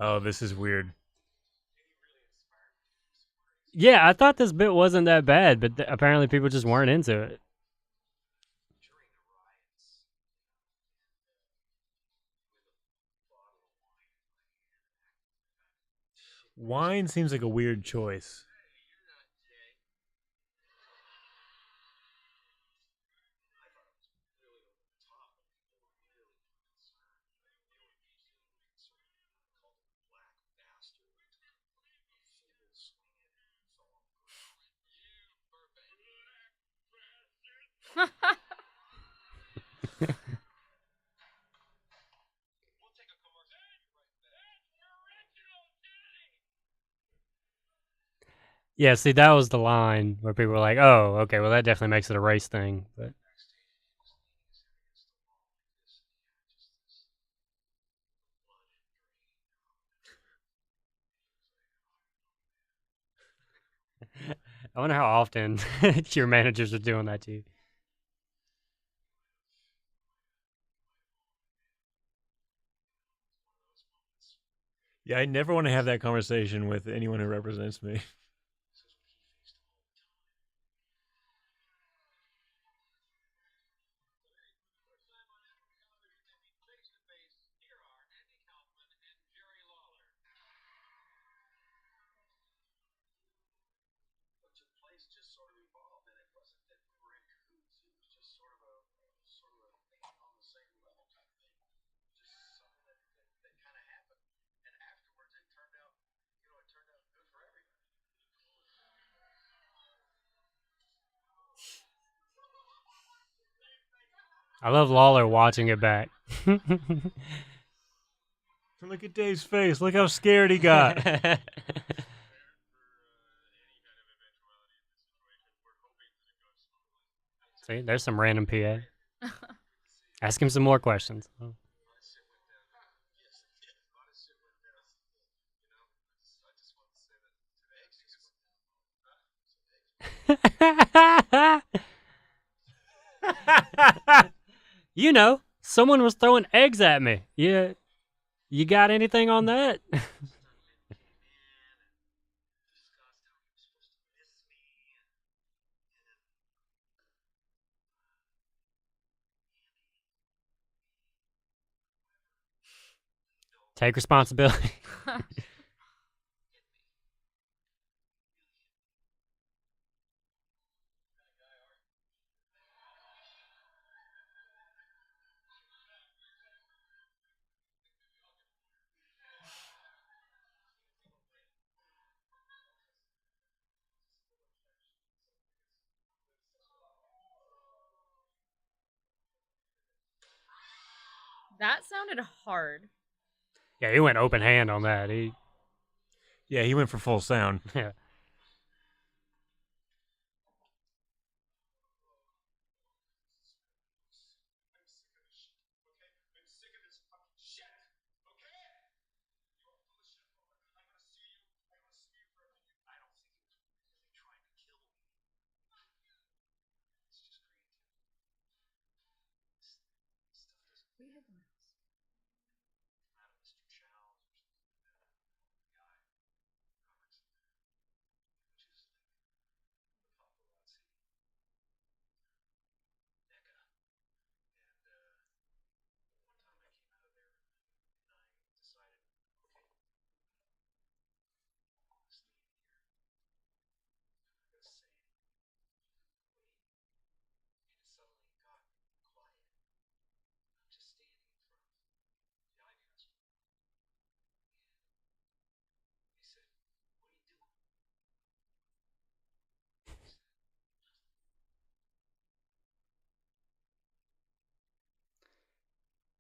Oh, this is weird. Yeah, I thought this bit wasn't that bad, but apparently people just weren't into it. Wine seems like a weird choice. Yeah, see, that was the line where people were like, "Oh, okay, well, that definitely makes it a race thing." But I wonder how often your managers are doing that to you. Yeah, I never want to have that conversation with anyone who represents me. I love Lawler watching it back. Look at Dave's face. Look how scared he got. See, there's some random PA. Ask him some more questions. You know, someone was throwing eggs at me. Yeah, you got anything on that? Take responsibility. That sounded hard. Yeah, he went open hand on that. Yeah, he went for full sound. Yeah.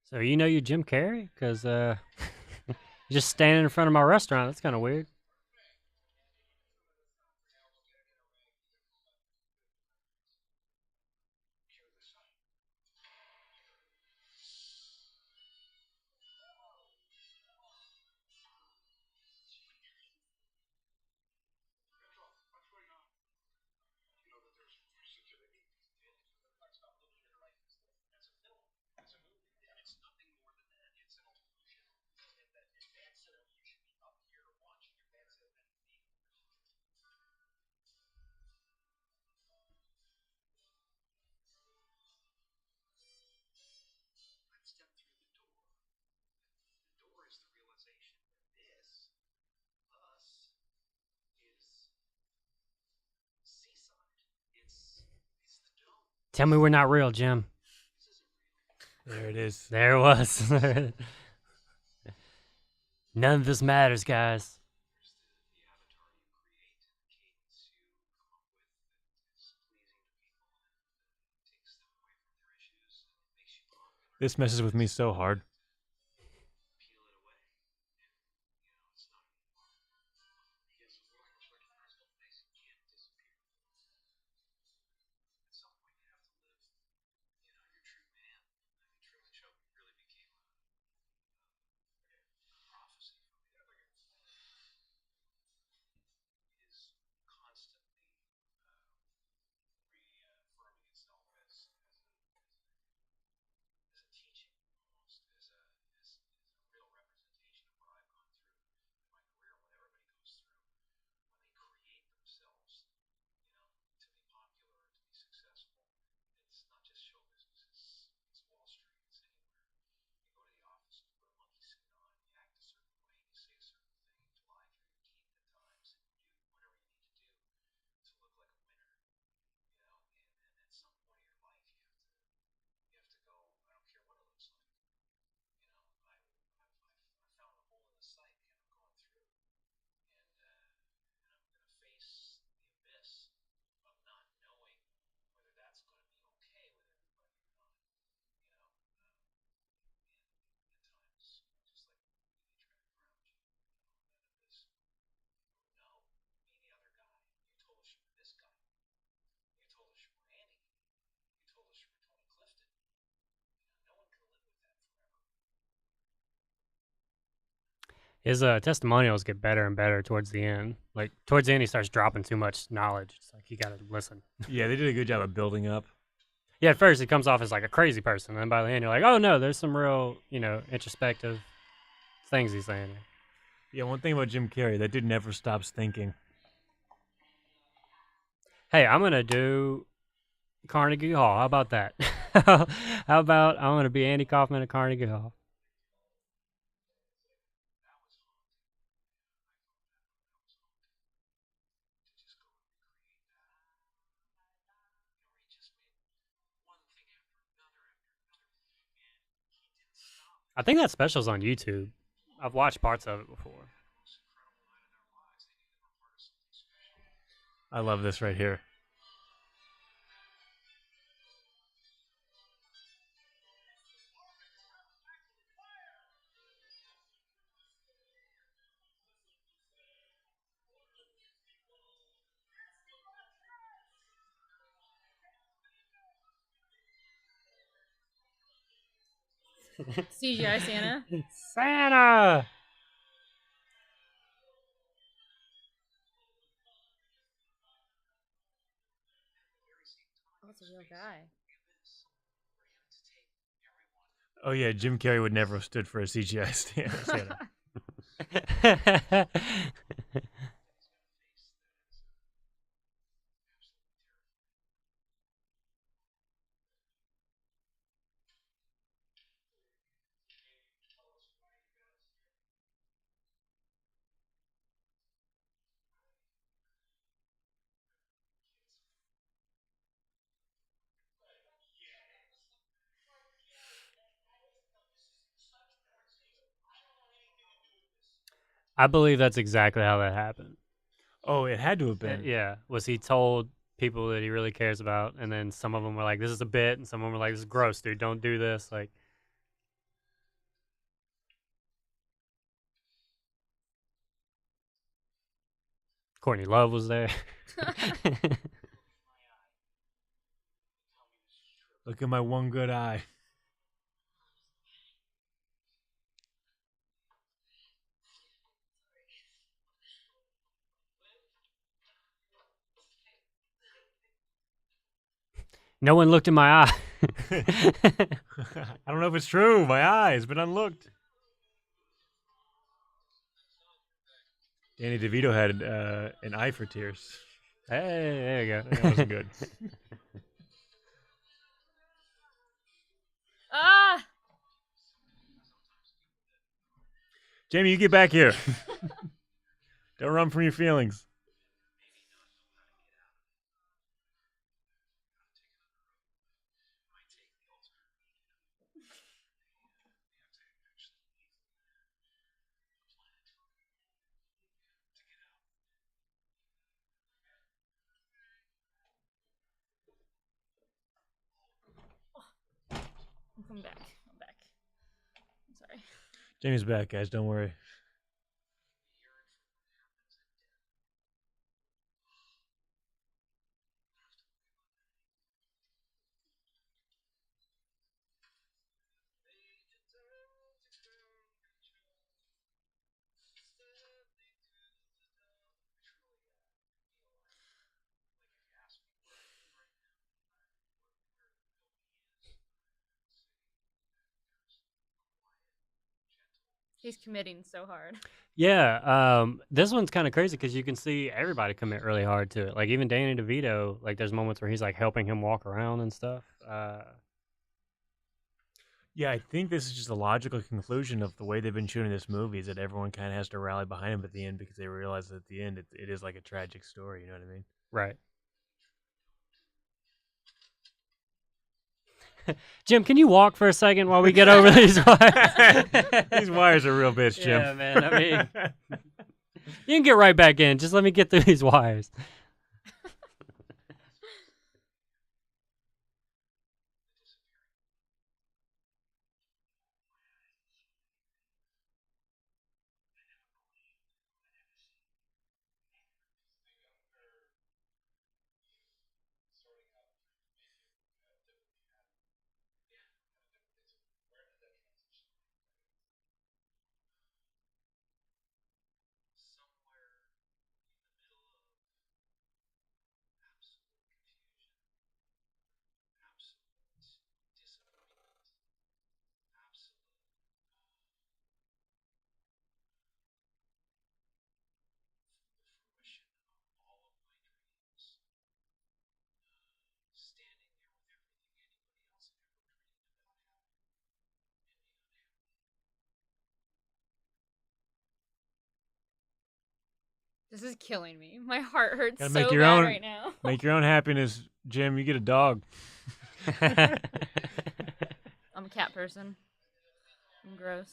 So you know you're Jim Carrey? Because you're just standing in front of my restaurant. That's kind of weird. Tell me we're not real, Jim. There it is. There it was. None of this matters, guys. This messes with me so hard. His testimonials get better and better towards the end. Like towards the end, he starts dropping too much knowledge. It's like you got to listen. Yeah, they did a good job of building up. Yeah, at first he comes off as like a crazy person, and then by the end you're like, oh no, there's some real, introspective things he's saying. Yeah, one thing about Jim Carrey, that dude never stops thinking. Hey, I'm gonna do Carnegie Hall. How about that? How about I'm gonna be Andy Kaufman at Carnegie Hall? I think that special's on YouTube. I've watched parts of it before. I love this right here. CGI Santa. Santa! Oh, that's a real guy. Oh yeah, Jim Carrey would never have stood for a CGI Santa. I believe that's exactly how that happened. Oh, it had to have been. Yeah. Was he told people that he really cares about, and then some of them were like, this is a bit, and some of them were like, this is gross, dude, don't do this. Like, Courtney Love was there. Look at my one good eye. No one looked in my eye. I don't know if it's true. My eye has been unlooked. Danny DeVito had an eye for tears. Hey, there you go. That wasn't good. Ah! Jamie, you get back here. Don't run from your feelings. I'm back. I'm back. I'm sorry. Jamie's back, guys. Don't worry. He's committing so hard. Yeah, this one's kind of crazy because you can see everybody commit really hard to it. Like even Danny DeVito, like there's moments where he's like helping him walk around and stuff. Yeah, I think this is just a logical conclusion of the way they've been shooting this movie is that everyone kind of has to rally behind him at the end because they realize that at the end it is like a tragic story. You know what I mean? Right. Jim, can you walk for a second while we get over these wires? These wires are real bitch, Jim. Yeah, man. I mean, you can get right back in. Just let me get through these wires. This is killing me. My heart hurts Gotta so make your bad own- right now. Make your own happiness, Jim. You get a dog. I'm a cat person. I'm gross.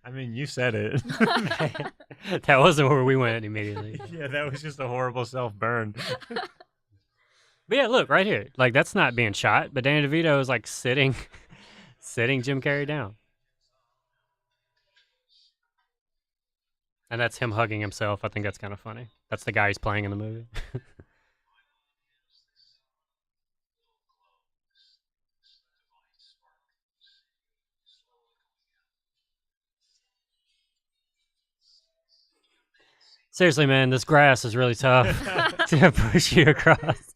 I mean, you said it. That wasn't where we went immediately. Yeah, that was just a horrible self-burn. But yeah, look right here. Like that's not being shot, but Danny DeVito is like sitting Jim Carrey down, and that's him hugging himself. I think that's kind of funny. That's the guy he's playing in the movie. Seriously, man, this grass is really tough to push you across.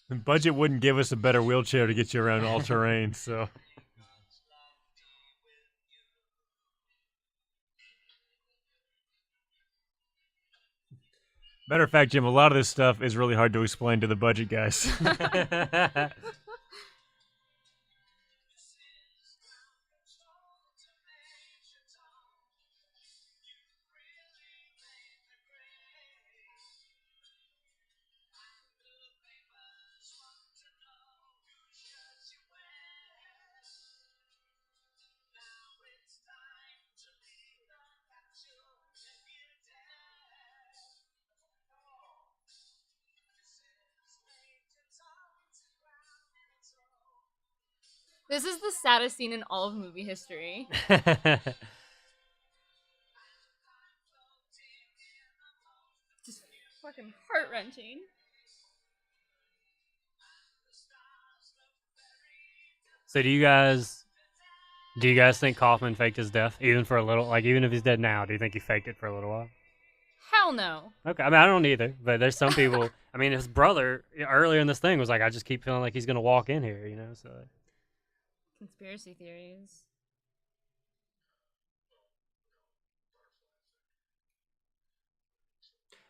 The budget wouldn't give us a better wheelchair to get you around all terrain, so. Matter of fact, Jim, a lot of this stuff is really hard to explain to the budget guys. This is the saddest scene in all of movie history. Just fucking heart-wrenching. So do you guys think Kaufman faked his death even for a little? Like even if he's dead now, do you think he faked it for a little while? Hell no. Okay, I mean I don't either, but there's some people. I mean his brother earlier in this thing was like, I just keep feeling like he's gonna walk in here, you know. So Conspiracy theories.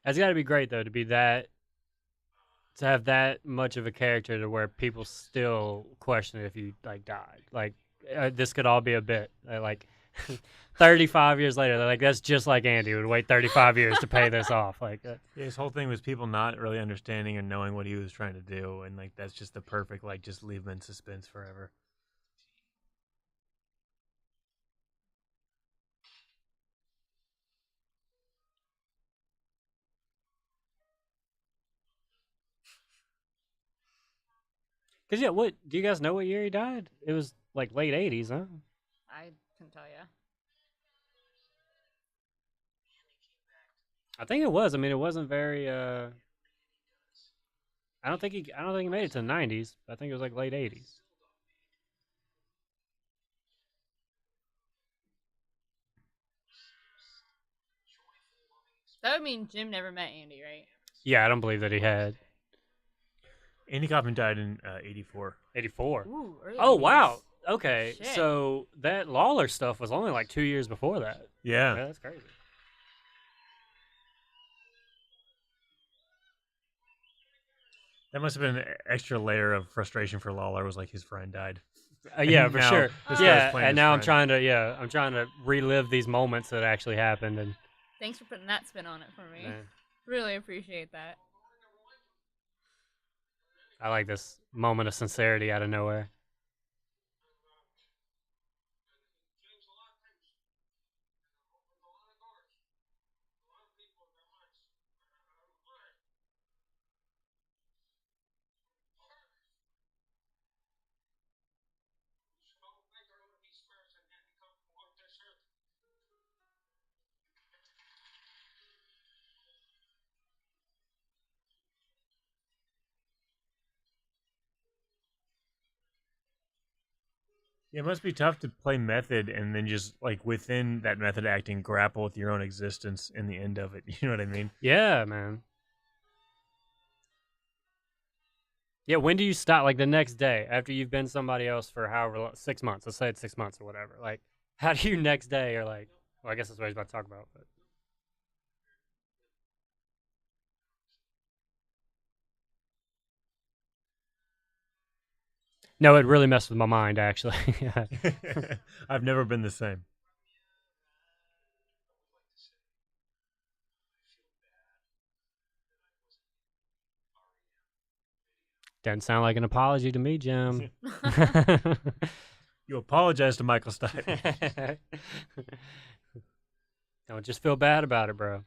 that's got to be great though to have that much of a character to where people still question if you like died. Like this could all be a bit. Like 35 years later, they're like that's just like Andy would wait 35 years to pay this off. Like Yeah, his whole thing was people not really understanding and knowing what he was trying to do, and like that's just the perfect like just leave them in suspense forever. Cause yeah, what do you guys know what year he died? It was like late 80s, huh? I can tell ya. I think it was. I mean, it wasn't very. I don't think he made it to the 90s. I think it was like late 80s. That would mean Jim never met Andy, right? Yeah, I don't believe that he had. Andy Kaufman died in 84. 84. Ooh, early Oh 80s. wow. Okay, Shit. so that Lawler stuff was only like 2 years before that. Yeah. Yeah, that's crazy. That must have been an extra layer of frustration for Lawler. Was like his friend died. Yeah, And for now sure. this guy's Yeah, playing and his now friend. I'm trying to relive these moments that actually happened, and Thanks for putting that spin on it for me. yeah, Really appreciate that. I like this moment of sincerity out of nowhere. Yeah, it must be tough to play method and then just like within that method acting grapple with your own existence in the end of it. You know what I mean? Yeah, man. Yeah, when do you stop? Like the next day after you've been somebody else for however long, 6 months. Let's say it's 6 months or whatever. Like, how do you next day or like? Well, I guess that's what he's about to talk about. But no, it really messed with my mind actually. I've never been the same. Doesn't sound like an apology to me, Jim. You apologize to Michael Stipe. Don't just feel bad about it, bro.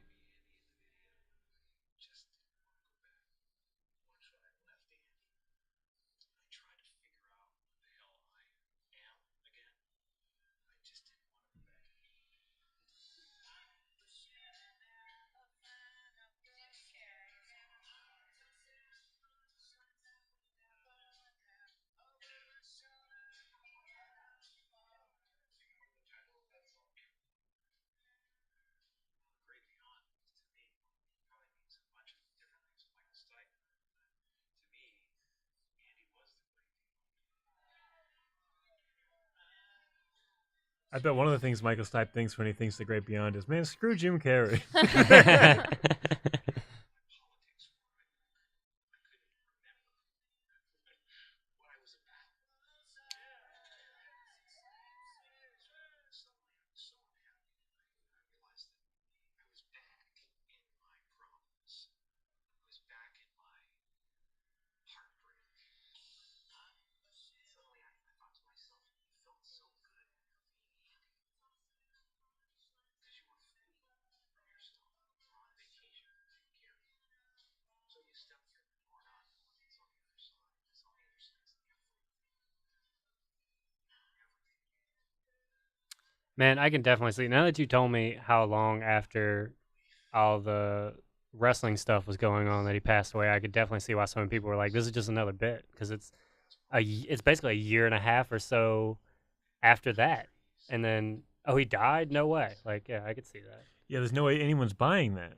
I bet one of the things Michael Stipe thinks when he thinks The Great Beyond is, man, screw Jim Carrey. Man, I can definitely see. Now that you told me how long after all the wrestling stuff was going on that he passed away, I could definitely see why some people were like, "This is just another bit," because it's basically a year and a half or so after that, and then he died? No way! Like, yeah, I could see that. Yeah, there's no way anyone's buying that.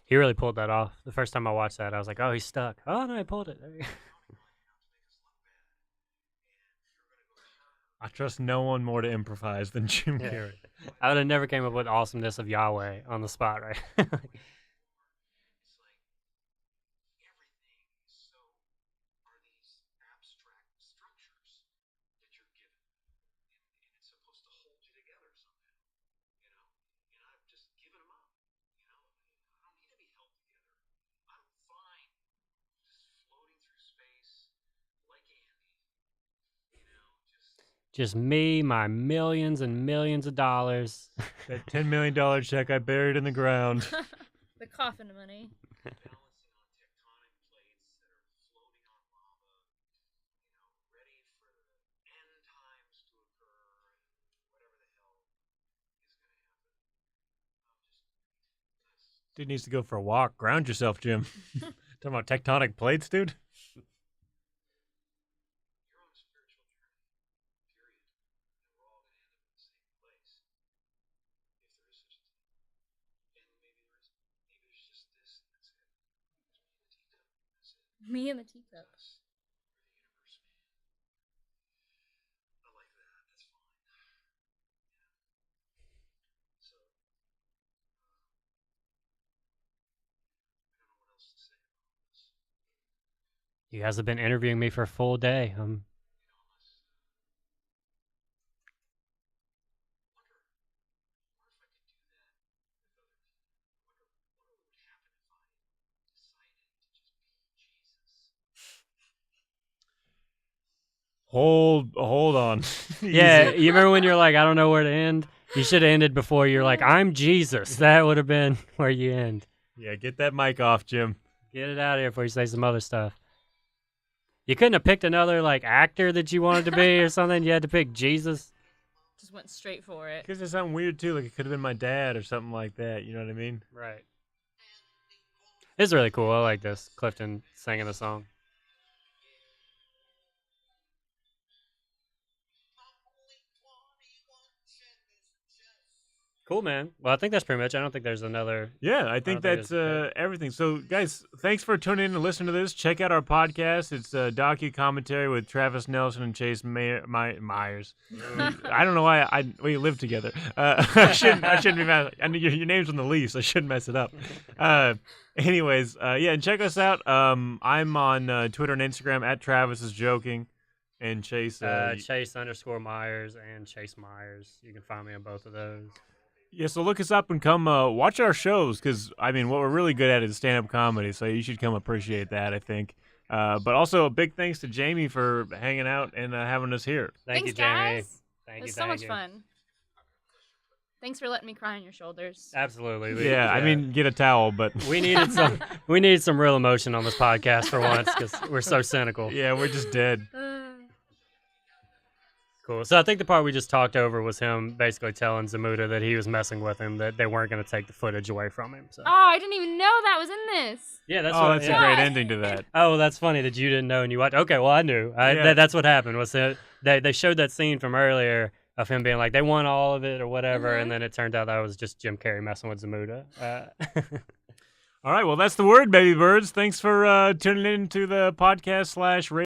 He really pulled that off. The first time I watched that, I was like, "Oh, he's stuck." Oh no, he pulled it. I trust no one more to improvise than Jim Yeah. Carrey. I would have never came up with awesomeness of Yahweh on the spot, right? Just me, my millions and millions of dollars. That $10 million check I buried in the ground. The coffin money. Dude needs to go for a walk. Ground yourself, Jim. Talking about tectonic plates, dude. Me and the teacup. You guys have been interviewing me for a full day. Hold on. Yeah, Easy. you remember when you're like, I don't know where to end? You should have ended before you're like, I'm Jesus. That would have been where you end. Yeah, get that mic off, Jim. Get it out of here before you say some other stuff. You couldn't have picked another like actor that you wanted to be or something. You had to pick Jesus. Just went straight for it. Because there's something weird, too. Like, it could have been my dad or something like that. You know what I mean? Right. It's really cool. I like this. Clifton singing the song. Cool, man. Well, I think that's pretty much. I don't think there's another. Yeah, I think that's everything. So, guys, thanks for tuning in and listening to this. Check out our podcast. It's Docu-Commentary with Travis Nelson and Chase Myers. I don't know why we live together. I shouldn't be mad. I know your name's on the lease. I shouldn't mess it up. Anyways, yeah, and check us out. I'm on Twitter and Instagram at Travis is Joking, and Chase. Chase_Myers and Chase Myers. You can find me on both of those. Yeah, so look us up and come watch our shows because, I mean, what we're really good at is stand-up comedy, so you should come appreciate that, I think. But also a big thanks to Jaymi for hanging out and having us here. Thanks, you, Jaymi. guys. Thank It you. was so much fun. Thanks for letting me cry on your shoulders. Absolutely. Yeah, I mean, get a towel, but we needed some real emotion on this podcast for once because we're so cynical. Yeah, we're just dead. Cool. So I think the part we just talked over was him basically telling Zamuda that he was messing with him, that they weren't going to take the footage away from him. So. Oh, I didn't even know that was in this. Yeah, that's that's yeah. a great ending to that. Oh, that's funny that you didn't know and you watched. Okay, well, I knew. That's what happened. Was they showed that scene from earlier of him being like, they want all of it or whatever, and then it turned out that was just Jim Carrey messing with Zamuda. All right, well, that's the word, baby birds. Thanks for tuning in to the podcast / radio.